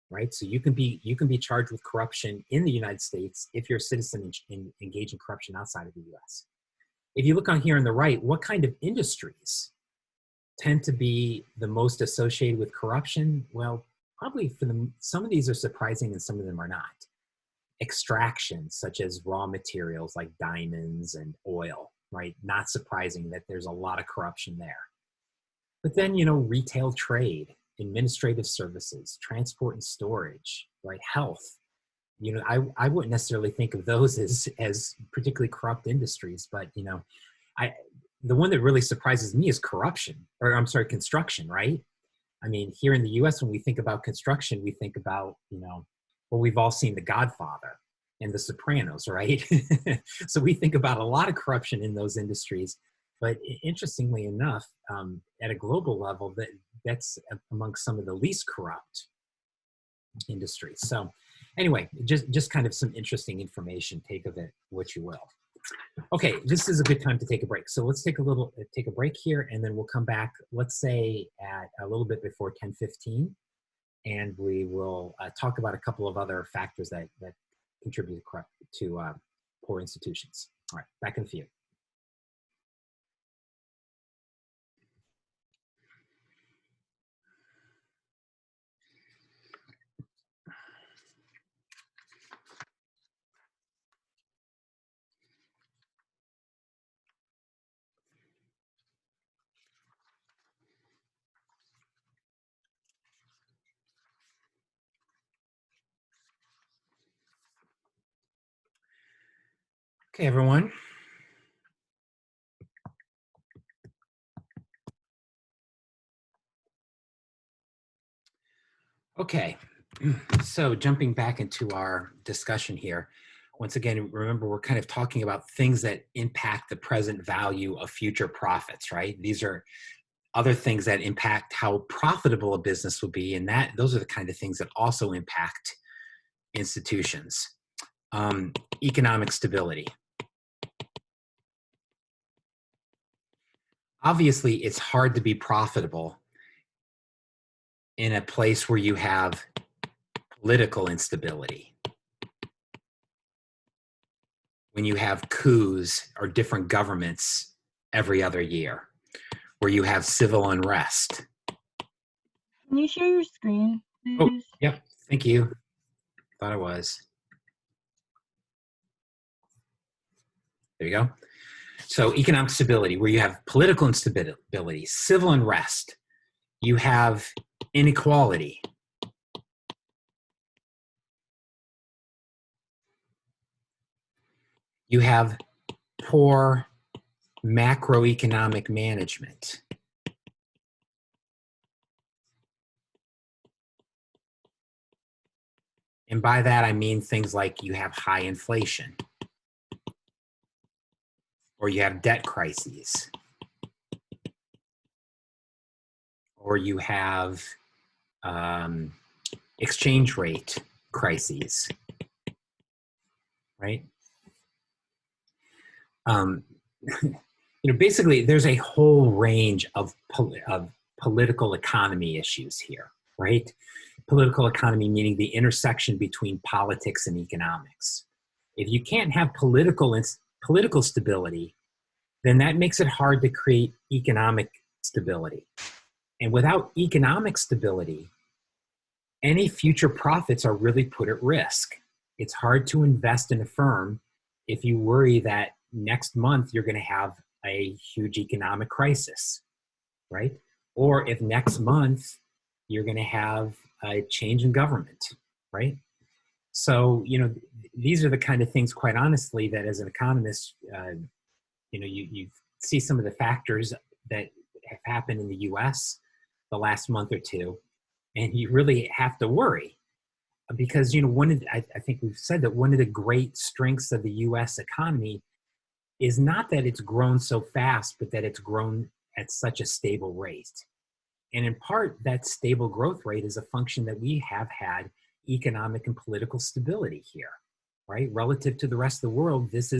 right? So you can be charged with corruption in the United States if you're a citizen engage in corruption outside of the US. If you look on here on the right, what kind of industries tend to be the most associated with corruption? Well, probably for them, some of these are surprising and some of them are not. Extraction, such as raw materials like diamonds and oil, right? Not surprising that there's a lot of corruption there. But then, you know, retail trade, administrative services, transport and storage, right? Health. You know, I wouldn't necessarily think of those as particularly corrupt industries, but, you know, the one that really surprises me is construction, right? I mean, here in the US, when we think about construction, we think about, you know, well, we've all seen The Godfather and The Sopranos, right? So we think about a lot of corruption in those industries. But interestingly enough, at a global level, that's amongst some of the least corrupt industries. So anyway, just kind of some interesting information. Take of it what you will. Okay, this is a good time to take a break. So let's take a break here, and then we'll come back, let's say at a little bit before 10:15, and we will talk about a couple of other factors that contribute to poor institutions. All right, back in a few. Okay, everyone. Okay, so jumping back into our discussion here, once again, remember, we're kind of talking about things that impact the present value of future profits, right? These are other things that impact how profitable a business will be, and those are the kind of things that also impact institutions. Economic stability. Obviously, it's hard to be profitable in a place where you have political instability. When you have coups or different governments every other year, where you have civil unrest. Can you share your screen, please? Oh, yep. Thank you. Thought I was. There you go. So economic stability, where you have political instability, civil unrest, you have inequality. You have poor macroeconomic management. And by that, I mean things like you have high inflation, or you have debt crises, or you have exchange rate crises, right? Basically, there's a whole range of political economy issues here, right? Political economy meaning the intersection between politics and economics. If you can't have political stability, then that makes it hard to create economic stability. And without economic stability, any future profits are really put at risk. It's hard to invest in a firm if you worry that next month you're going to have a huge economic crisis, right? Or if next month you're going to have a change in government, right? So, these are the kind of things, quite honestly, that as an economist, you see some of the factors that have happened in the US the last month or two, and you really have to worry. Because, I think we've said that one of the great strengths of the US economy is not that it's grown so fast, but that it's grown at such a stable rate. And in part, that stable growth rate is a function that we have had economic and political stability here, right? Relative to the rest of the world, this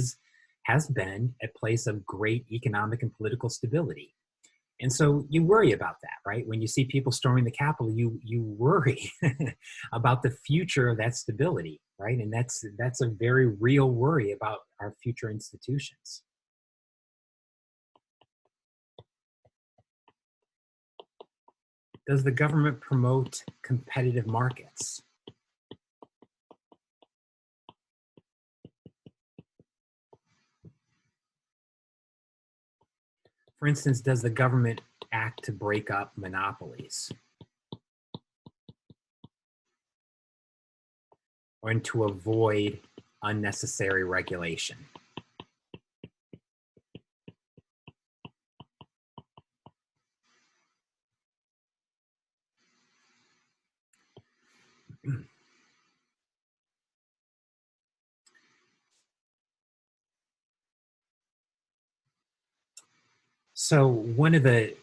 has been a place of great economic and political stability. And so you worry about that, right? When you see people storming the Capitol, you worry about the future of that stability, right? And that's a very real worry about our future institutions. Does the government promote competitive markets? For instance, does the government act to break up monopolies? Or to avoid unnecessary regulation? So one of the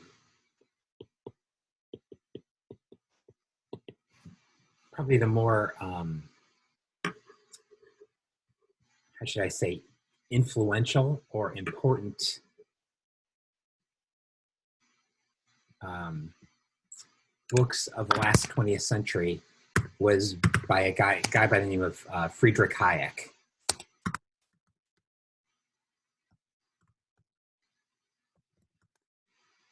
probably the more how should I say, influential or important books of the last 20th century was by a guy by the name of Friedrich Hayek.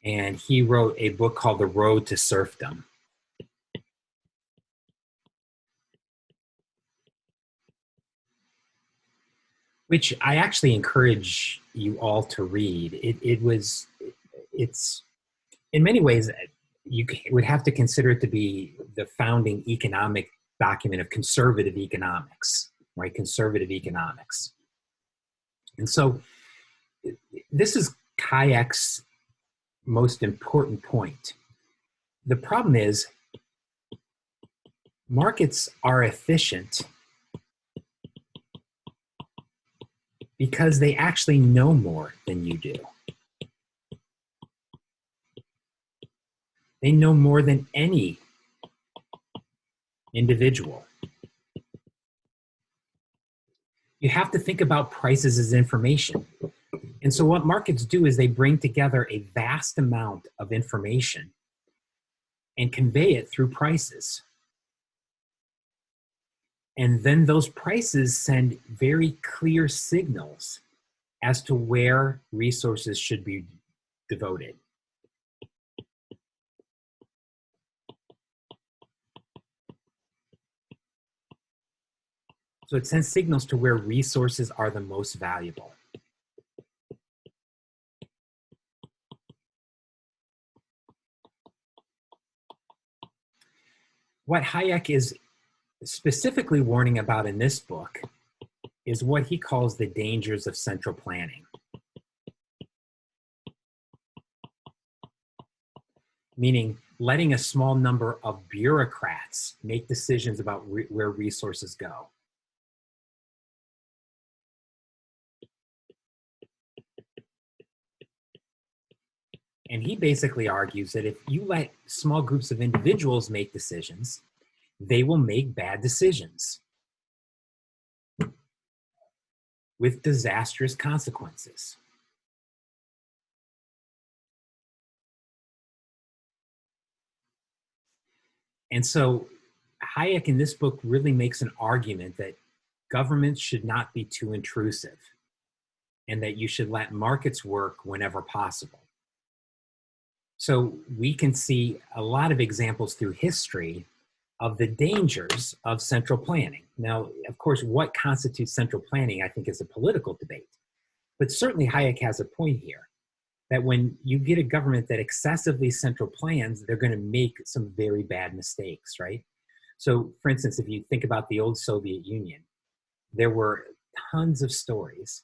And he wrote a book called The Road to Serfdom. Which I actually encourage you all to read. It's in many ways, you would have to consider it to be the founding economic document of conservative economics, right? Conservative economics. And so this is Hayek's most important point. The problem is markets are efficient because they actually know more than you do. They know more than any individual. You have to think about prices as information. And so what markets do is they bring together a vast amount of information and convey it through prices. And then those prices send very clear signals as to where resources should be devoted. So it sends signals to where resources are the most valuable. What Hayek is specifically warning about in this book is what he calls the dangers of central planning. Meaning letting a small number of bureaucrats make decisions about where resources go. And he basically argues that if you let small groups of individuals make decisions, they will make bad decisions with disastrous consequences. And so Hayek in this book really makes an argument that governments should not be too intrusive and that you should let markets work whenever possible. So we can see a lot of examples through history of the dangers of central planning. Now, of course, what constitutes central planning, I think, is a political debate. But certainly Hayek has a point here, that when you get a government that excessively central plans, they're going to make some very bad mistakes, right? So, for instance, if you think about the old Soviet Union, there were tons of stories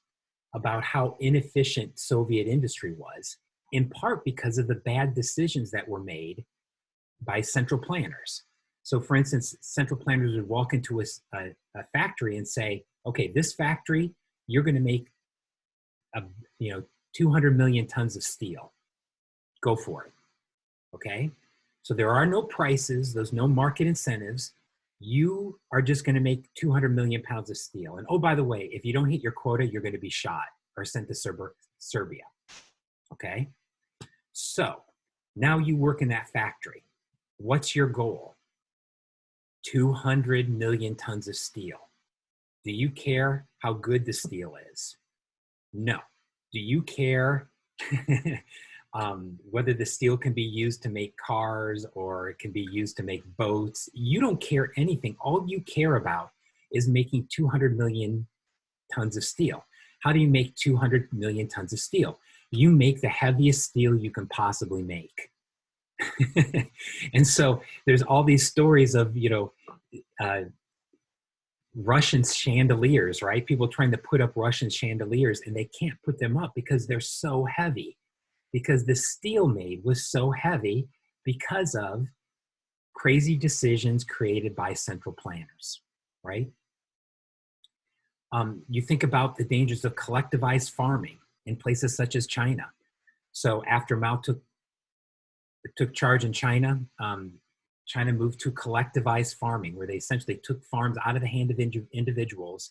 about how inefficient Soviet industry was, in part because of the bad decisions that were made by central planners. So for instance, central planners would walk into a factory and say, okay, this factory, you're gonna make 200 million tons of steel. Go for it, okay? So there are no prices, there's no market incentives. You are just gonna make 200 million pounds of steel. And oh, by the way, if you don't hit your quota, you're gonna be shot or sent to Serbia, okay? So now you work in that factory. What's your goal? 200 million tons of steel. Do you care how good the steel is? No. Do you care whether the steel can be used to make cars or it can be used to make boats? You don't care anything. All you care about is making 200 million tons of steel. How do you make 200 million tons of steel? You make the heaviest steel you can possibly make. And so there's all these stories of, Russian chandeliers, right? People trying to put up Russian chandeliers and they can't put them up because they're so heavy, because the steel made was so heavy because of crazy decisions created by central planners, right? You think about the dangers of collectivized farming in places such as China. So after Mao took charge in China, China moved to collectivized farming, where they essentially took farms out of the hand of individuals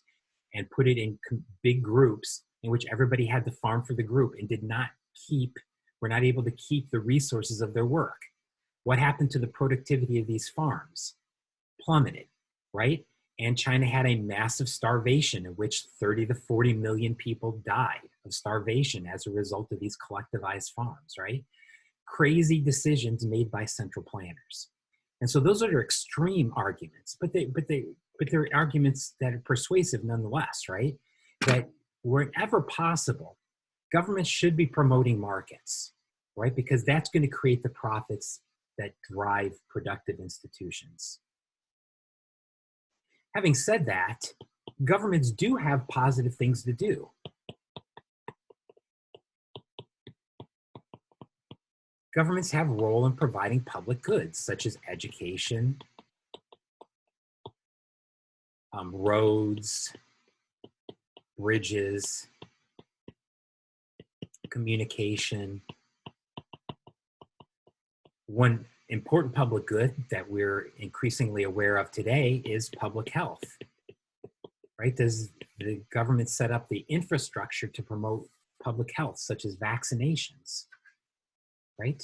and put it in big groups in which everybody had to farm for the group and were not able to keep the resources of their work. What happened to the productivity of these farms? Plummeted, right? And China had a massive starvation in which 30 to 40 million people died of starvation as a result of these collectivized farms, right? Crazy decisions made by central planners. And so those are extreme arguments, but they're arguments that are persuasive nonetheless, right? That wherever possible, governments should be promoting markets, right? Because that's going to create the profits that drive productive institutions. Having said that, governments do have positive things to do. Governments have a role in providing public goods, such as education, roads, bridges, communication. One important public good that we're increasingly aware of today is public health, right? Does the government set up the infrastructure to promote public health, such as vaccinations, right?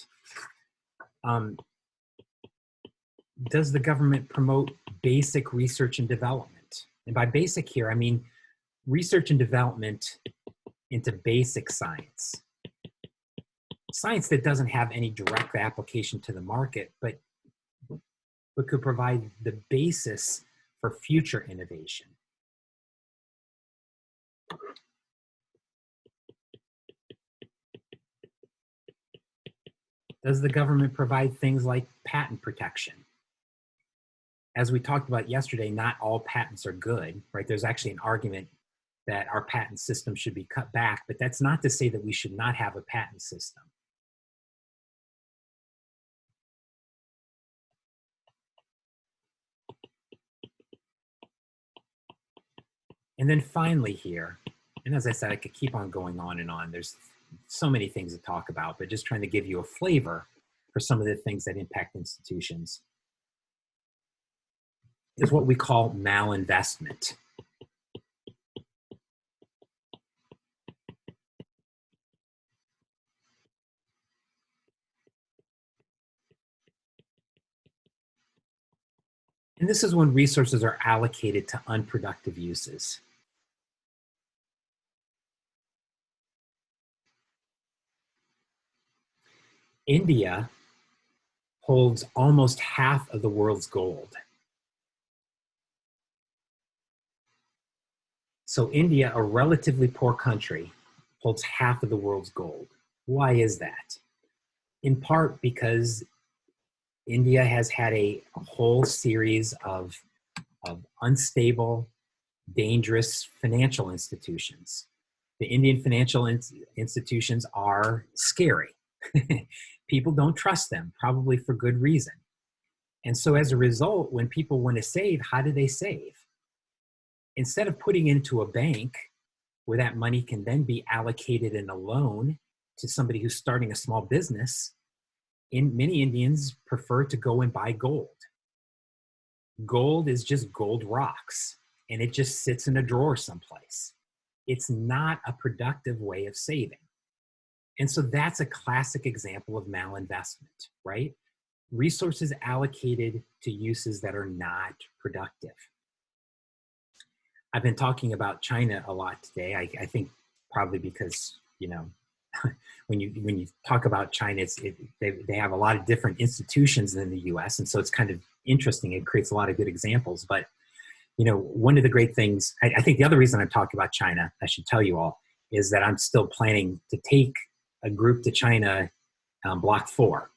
Does the government promote basic research and development? And by basic here, I mean research and development into basic science. Science that doesn't have any direct application to the market, but could provide the basis for future innovation. Does the government provide things like patent protection? As we talked about yesterday, not all patents are good, right? There's actually an argument that our patent system should be cut back, but that's not to say that we should not have a patent system. And then finally here, and as I said, I could keep on going on and on. There's so many things to talk about, but just trying to give you a flavor for some of the things that impact institutions is what we call malinvestment. And this is when resources are allocated to unproductive uses. India holds almost half of the world's gold. So India, a relatively poor country, holds half of the world's gold. Why is that? In part because India has had a whole series of unstable, dangerous financial institutions. The Indian financial institutions are scary. People don't trust them, probably for good reason. And so as a result, when people want to save, how do they save? Instead of putting into a bank where that money can then be allocated in a loan to somebody who's starting a small business, many Indians prefer to go and buy gold. Gold is just gold rocks, and it just sits in a drawer someplace. It's not a productive way of saving. And so that's a classic example of malinvestment, right? Resources allocated to uses that are not productive. I've been talking about China a lot today. I think probably because, you know, when you talk about China, they have a lot of different institutions than the U.S., and so it's kind of interesting. It creates a lot of good examples. But you know, one of the great things, I think the other reason I'm talking about China, I should tell you all, is that I'm still planning to take a group to China, Block 4,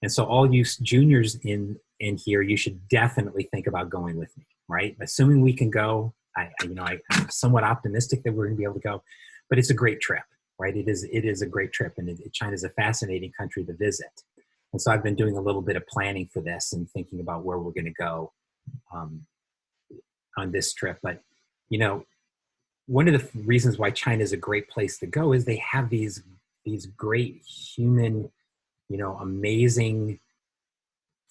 and so all you juniors in here, you should definitely think about going with me, right? Assuming we can go, I'm somewhat optimistic that we're going to be able to go, but it's a great trip. Right, it is a great trip, and China's a fascinating country to visit. And so I've been doing a little bit of planning for this and thinking about where we're going to go on this trip. But you know, one of the reasons why China is a great place to go is they have these great human, you know, amazing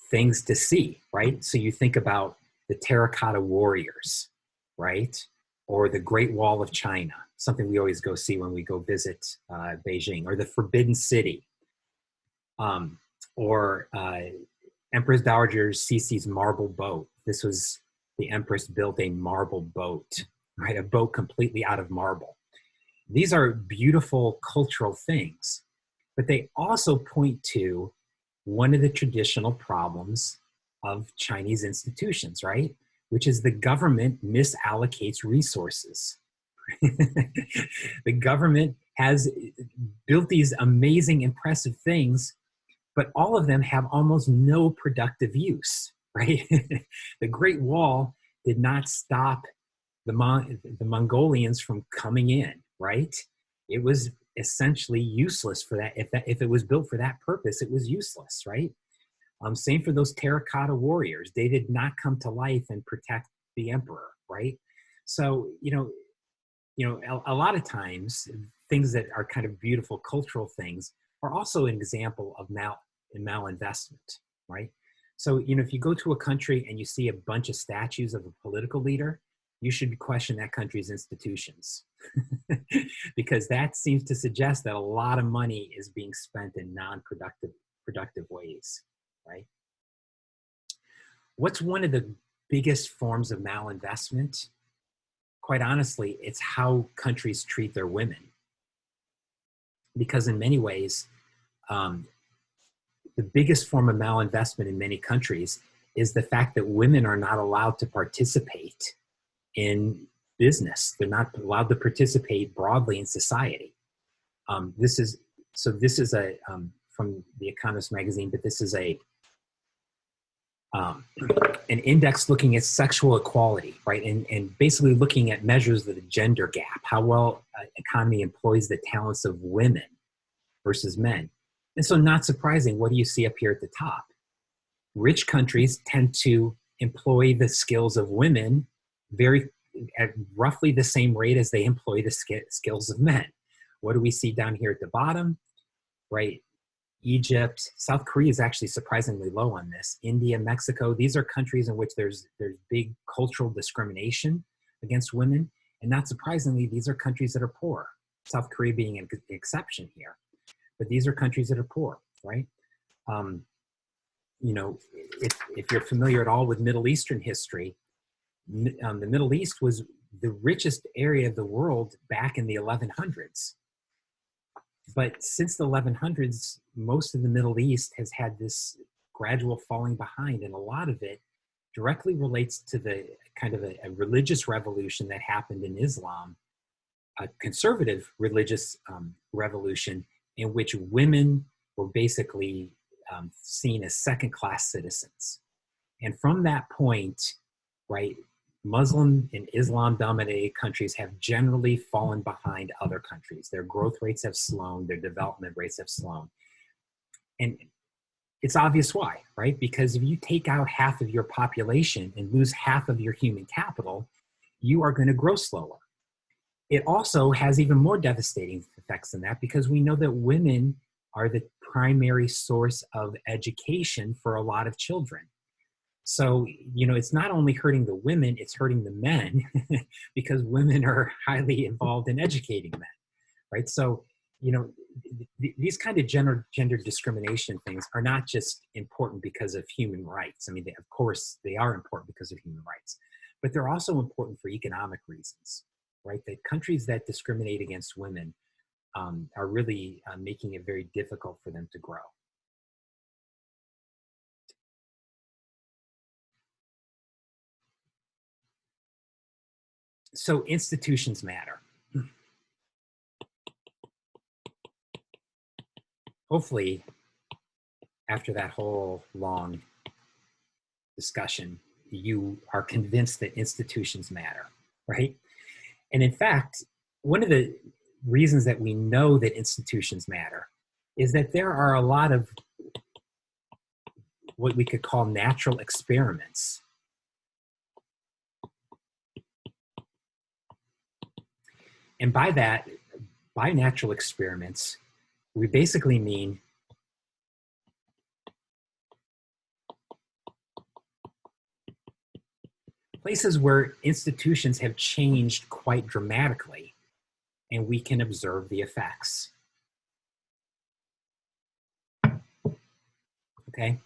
things to see. Right, so you think about the terracotta warriors, right, or the Great Wall of China, something we always go see when we go visit Beijing, or the Forbidden City, or Empress Dowager Cici's marble boat. This was, the Empress built a marble boat, right? A boat completely out of marble. These are beautiful cultural things, but they also point to one of the traditional problems of Chinese institutions, right? Which is the government misallocates resources. The government has built these amazing, impressive things, but all of them have almost no productive use, right? The Great Wall did not stop the Mongolians from coming in, right? It was essentially useless for that. If it was built for that purpose, it was useless, right? Same for those terracotta warriors. They did not come to life and protect the emperor, right? So, you know, a lot of times things that are kind of beautiful cultural things are also an example of malinvestment, right? So, if you go to a country and you see a bunch of statues of a political leader, you should question that country's institutions because that seems to suggest that a lot of money is being spent in productive ways, right? What's one of the biggest forms of malinvestment? Quite honestly, it's how countries treat their women. Because in many ways, the biggest form of malinvestment in many countries is the fact that women are not allowed to participate in business. They're not allowed to participate broadly in society. This is a from the Economist magazine, but this is an index looking at sexual equality, right? And basically looking at measures of the gender gap, how well economy employs the talents of women versus men. And so not surprising, what do you see up here at the top? Rich countries tend to employ the skills of women at roughly the same rate as they employ the skills of men. What do we see down here at the bottom, right? Egypt, South Korea is actually surprisingly low on this. India, Mexico, these are countries in which there's big cultural discrimination against women. And not surprisingly, these are countries that are poor. South Korea being an exception here. But these are countries that are poor, right? If you're familiar at all with Middle Eastern history, the Middle East was the richest area of the world back in the 1100s. But since the 1100s, most of the Middle East has had this gradual falling behind, and a lot of it directly relates to the kind of a religious revolution that happened in Islam, a conservative religious revolution in which women were basically seen as second-class citizens. And from that point, right, Muslim and Islam-dominated countries have generally fallen behind other countries. Their growth rates have slowed, their development rates have slowed. And it's obvious why, right? Because if you take out half of your population and lose half of your human capital, you are going to grow slower. It also has even more devastating effects than that, because we know that women are the primary source of education for a lot of children. So, it's not only hurting the women, it's hurting the men because women are highly involved in educating men, right? So, these kind of gender discrimination things are not just important because of human rights. I mean, of course, they are important because of human rights, but they're also important for economic reasons, right? That countries that discriminate against women are really making it very difficult for them to grow. So institutions matter. Hopefully, after that whole long discussion, you are convinced that institutions matter, right? And in fact, one of the reasons that we know that institutions matter is that there are a lot of what we could call natural experiments. And by natural experiments, we basically mean places where institutions have changed quite dramatically, and we can observe the effects. Okay?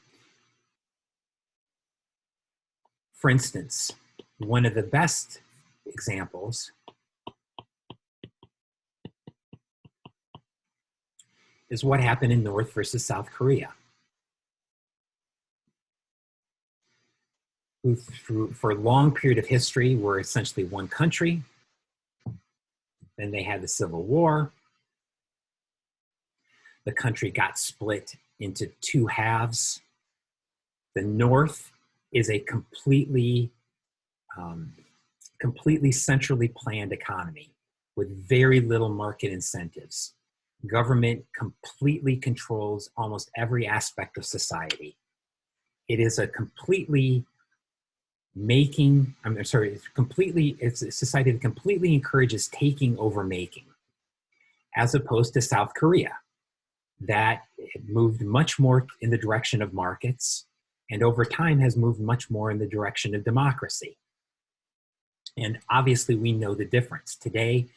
For instance, one of the best examples is what happened in North versus South Korea. Who for a long period of history were essentially one country. Then they had the Civil War. The country got split into two halves. The North is a completely centrally planned economy with very little market incentives. Government completely controls almost every aspect of society. It is a completely it's a society that completely encourages taking over making, as opposed to South Korea, that moved much more in the direction of markets and over time has moved much more in the direction of democracy. And obviously we know the difference. Today,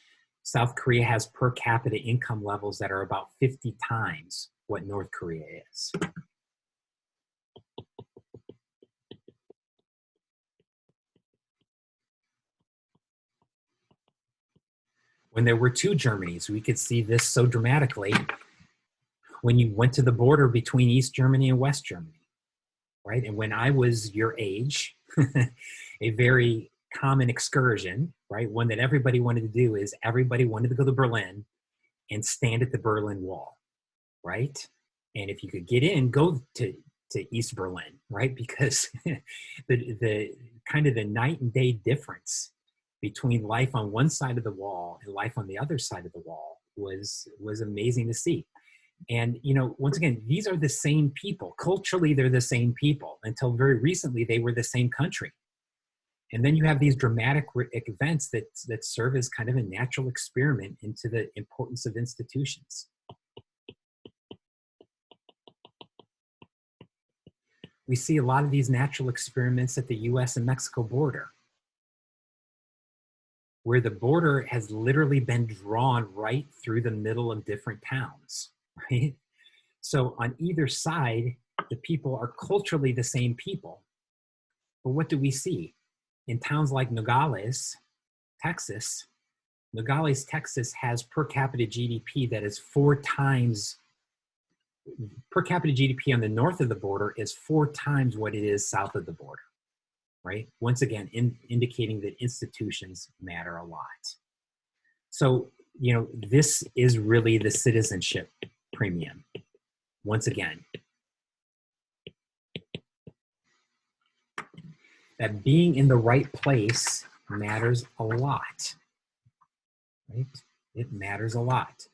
South Korea has per capita income levels that are about 50 times what North Korea is. When there were two Germanys, we could see this so dramatically when you went to the border between East Germany and West Germany, right? And when I was your age, a very common excursion, right? One that everybody wanted to do is everybody wanted to go to Berlin and stand at the Berlin Wall, right? And if you could get in, go to East Berlin, right? Because the kind of the night and day difference between life on one side of the wall and life on the other side of the wall was amazing to see. And, you know, once again, these are the same people. Culturally, they're the same people. Until very recently, they were the same country. And then you have these dramatic events that serve as kind of a natural experiment into the importance of institutions. We see a lot of these natural experiments at the US and Mexico border, where the border has literally been drawn right through the middle of different towns, right? So on either side, the people are culturally the same people. But what do we see? In towns like Nogales, Texas, Nogales, Texas has per capita GDP that is 4 times, per capita GDP on the north of the border is 4 times what it is south of the border, right? Once again, indicating that institutions matter a lot. So, you know, this is really the citizenship premium. Once again, that being in the right place matters a lot, right? It matters a lot.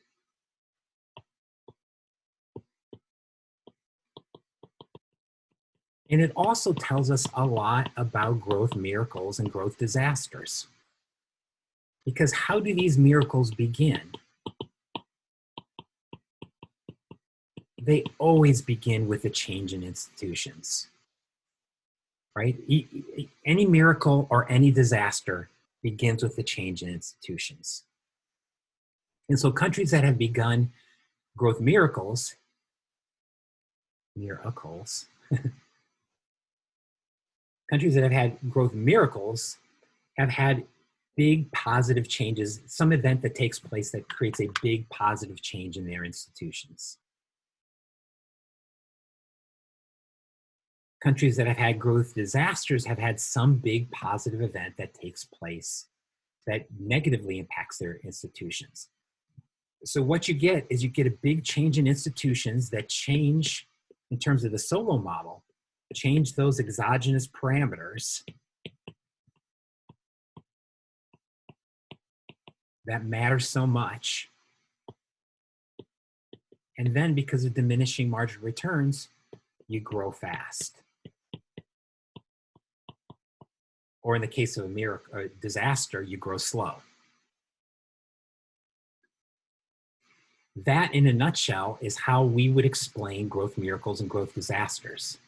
And it also tells us a lot about growth miracles and growth disasters. Because how do these miracles begin? They always begin with a change in institutions, right? Any miracle or any disaster begins with a change in institutions. And so countries that have begun growth miracles, countries that have had growth miracles have had big positive changes, some event that takes place that creates a big positive change in their institutions. Countries that have had growth disasters have had some big positive event that takes place that negatively impacts their institutions. So what you get is you get a big change in institutions that change, in terms of the Solow model, change those exogenous parameters that matter so much. And then because of diminishing marginal returns, you grow fast. Or in the case of a miracle, a disaster, you grow slow. That, in a nutshell, is how we would explain growth miracles and growth disasters.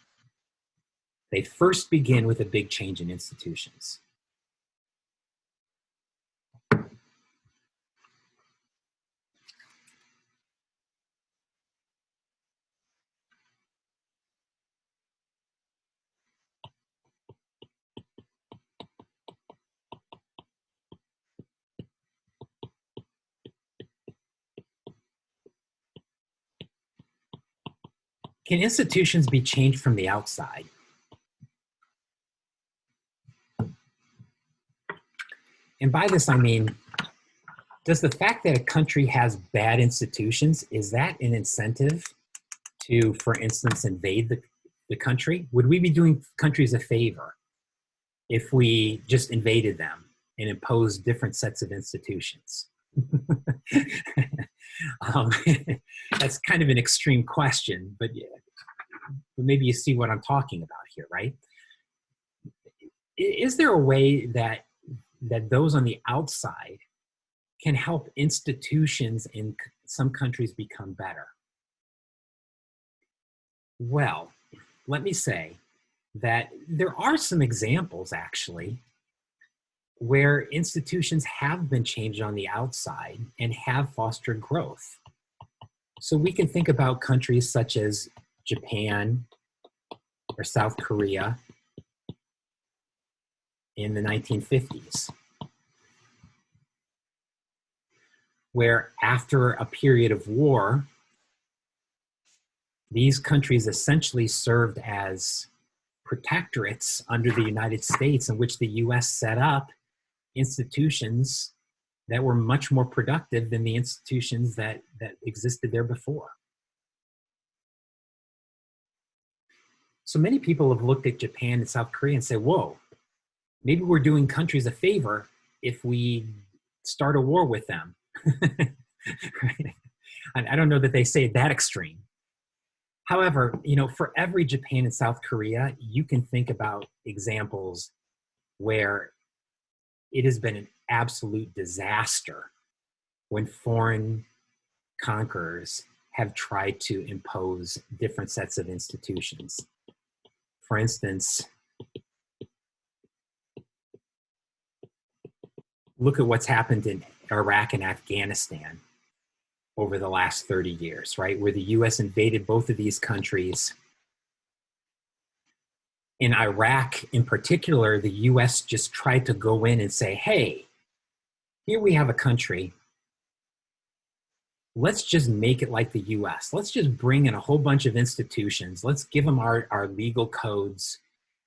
They first begin with a big change in institutions. Can institutions be changed from the outside? And by this, I mean, does the fact that a country has bad institutions, is that an incentive to, for instance, invade the country? Would we be doing countries a favor if we just invaded them and imposed different sets of institutions? That's kind of an extreme question, but maybe you see what I'm talking about here, right? is there a way that those on the outside can help institutions in some countries become better? Well, let me say that there are some examples actually where institutions have been changed on the outside and have fostered growth. So we can think about countries such as Japan or South Korea in the 1950s, where after a period of war, these countries essentially served as protectorates under the United States, in which the US set up institutions that were much more productive than the institutions that existed there before. So many people have looked at Japan and South Korea and say, whoa, maybe we're doing countries a favor if we start a war with them. Right? I don't know that they say it that extreme. However, for every Japan and South Korea, you can think about examples where it has been an absolute disaster when foreign conquerors have tried to impose different sets of institutions. For instance, look at what's happened in Iraq and Afghanistan over the last 30 years, right? Where the US invaded both of these countries. In Iraq in particular, the US just tried to go in and say, hey, here we have a country. Let's just make it like the US. Let's just bring in a whole bunch of institutions. Let's give them our legal codes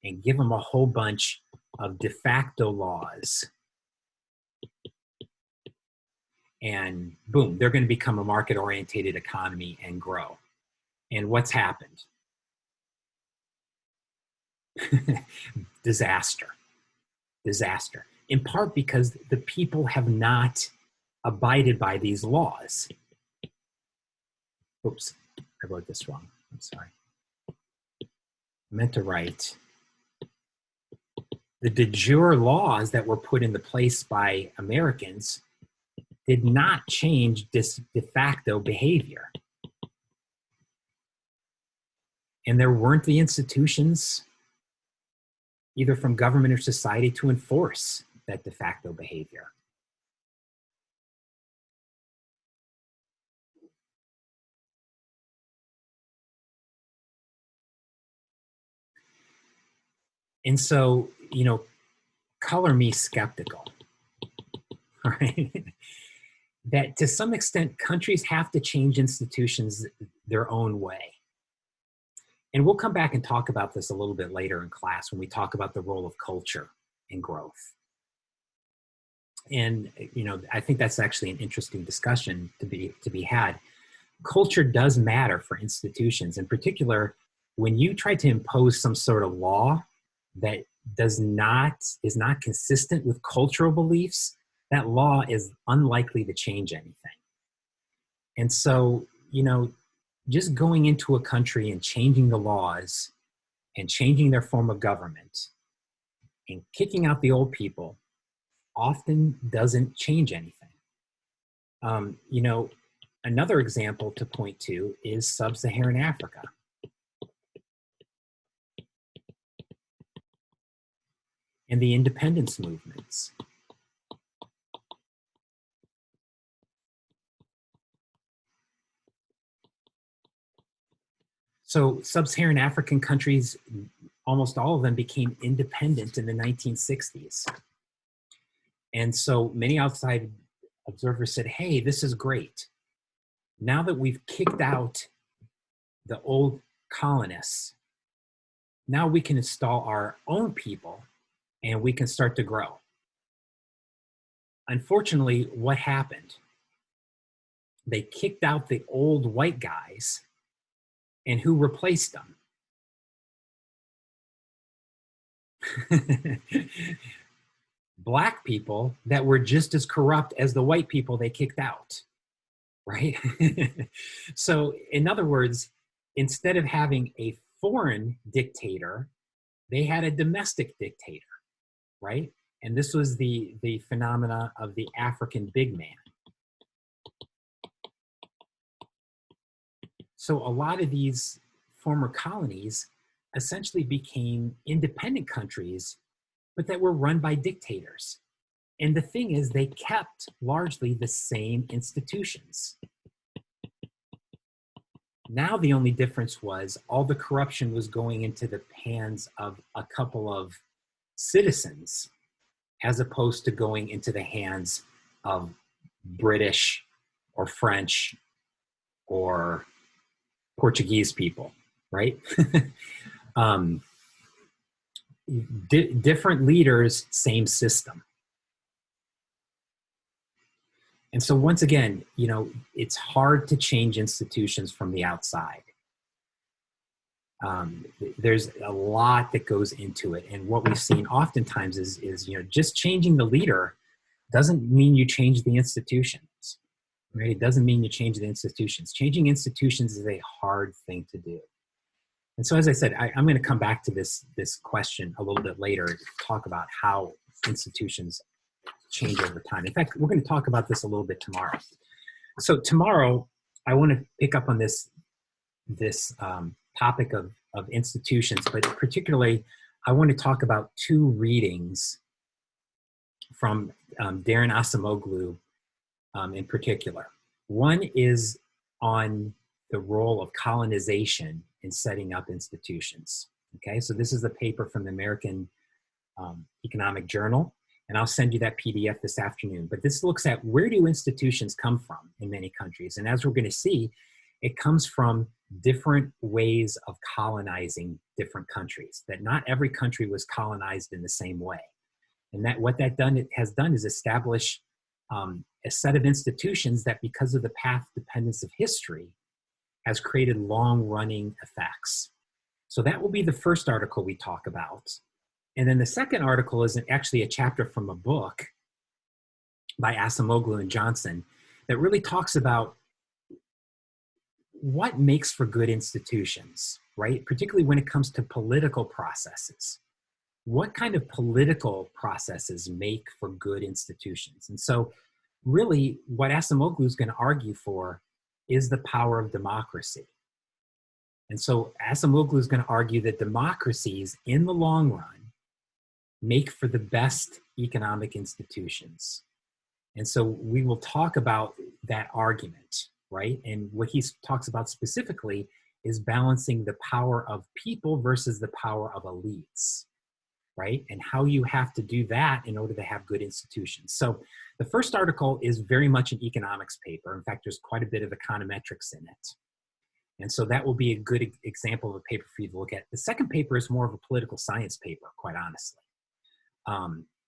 and give them a whole bunch of de facto laws. And boom, they're going to become a market-oriented economy and grow. And what's happened? Disaster. In part because the people have not abided by these laws. Oops, I wrote this wrong. I'm sorry. I meant to write the de jure laws that were put into place by Americans did not change this de facto behavior. And there weren't the institutions, either from government or society, to enforce that de facto behavior. And so, color me skeptical, right? That to some extent, countries have to change institutions their own way. And we'll come back and talk about this a little bit later in class when we talk about the role of culture in growth. And, I think that's actually an interesting discussion to be had. Culture does matter for institutions, in particular, when you try to impose some sort of law that is not consistent with cultural beliefs, that law is unlikely to change anything. And so, just going into a country and changing the laws and changing their form of government and kicking out the old people often doesn't change anything. Another example to point to is sub-Saharan Africa. And the independence movements. So sub-Saharan African countries, almost all of them became independent in the 1960s. And so many outside observers said, hey, this is great. Now that we've kicked out the old colonists, now we can install our own people and we can start to grow. Unfortunately, what happened? They kicked out the old white guys, and who replaced them? Black people that were just as corrupt as the white people they kicked out, right? So in other words, instead of having a foreign dictator, they had a domestic dictator. right? And this was the phenomena of the African big man. So a lot of these former colonies essentially became independent countries, but that were run by dictators. And the thing is, they kept largely the same institutions. Now the only difference was all the corruption was going into the hands of a couple of citizens, as opposed to going into the hands of British or French or Portuguese people, right? Different leaders, same system. And so once again, you know, it's hard to change institutions from the outside. There's a lot that goes into it. And what we've seen oftentimes is, you know, just changing the leader doesn't mean you change the institutions, right? It doesn't mean you change the institutions. Changing institutions is a hard thing to do. And so, as I said, I'm going to come back to this question a little bit later to talk about how institutions change over time. In fact, we're going to talk about this a little bit tomorrow. So tomorrow, I want to pick up on this topic of institutions, but particularly, I want to talk about two readings from Daron Acemoglu in particular. One is on the role of colonization in setting up institutions. Okay, so this is a paper from the American Economic Journal, and I'll send you that PDF this afternoon. But this looks at where do institutions come from in many countries. And as we're going to see, it comes from different ways of colonizing different countries, that not every country was colonized in the same way. And that what that has done is establish a set of institutions that, because of the path dependence of history, has created long-running effects. So that will be the first article we talk about. And then the second article is actually a chapter from a book by Acemoglu and Johnson that really talks about what makes for good institutions, right? Particularly when it comes to political processes. What kind of political processes make for good institutions? And so really what Acemoglu is going to argue for is the power of democracy. And so Acemoglu is going to argue that democracies in the long run make for the best economic institutions. And so we will talk about that argument, right? And what he talks about specifically is balancing the power of people versus the power of elites, right? And how you have to do that in order to have good institutions. So the first article is very much an economics paper. In fact, there's quite a bit of econometrics in it. And so that will be a good example of a paper for you to look at. The second paper is more of a political science paper, quite honestly.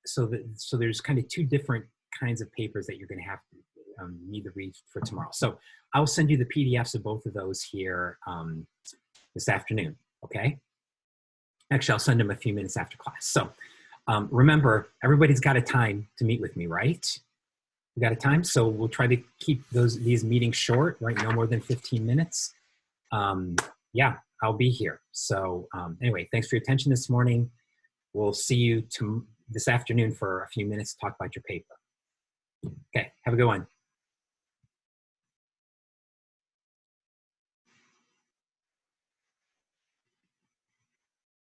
So there's kind of two different kinds of papers that you're going to have to need to read for tomorrow. So I'll send you the PDFs of both of those here this afternoon, okay? Actually, I'll send them a few minutes after class. So remember, everybody's got a time to meet with me, right? We got a time, so we'll try to keep these meetings short, right? No more than 15 minutes. Yeah, I'll be here. So anyway, thanks for your attention this morning. We'll see you this afternoon for a few minutes to talk about your paper. Okay, have a good one.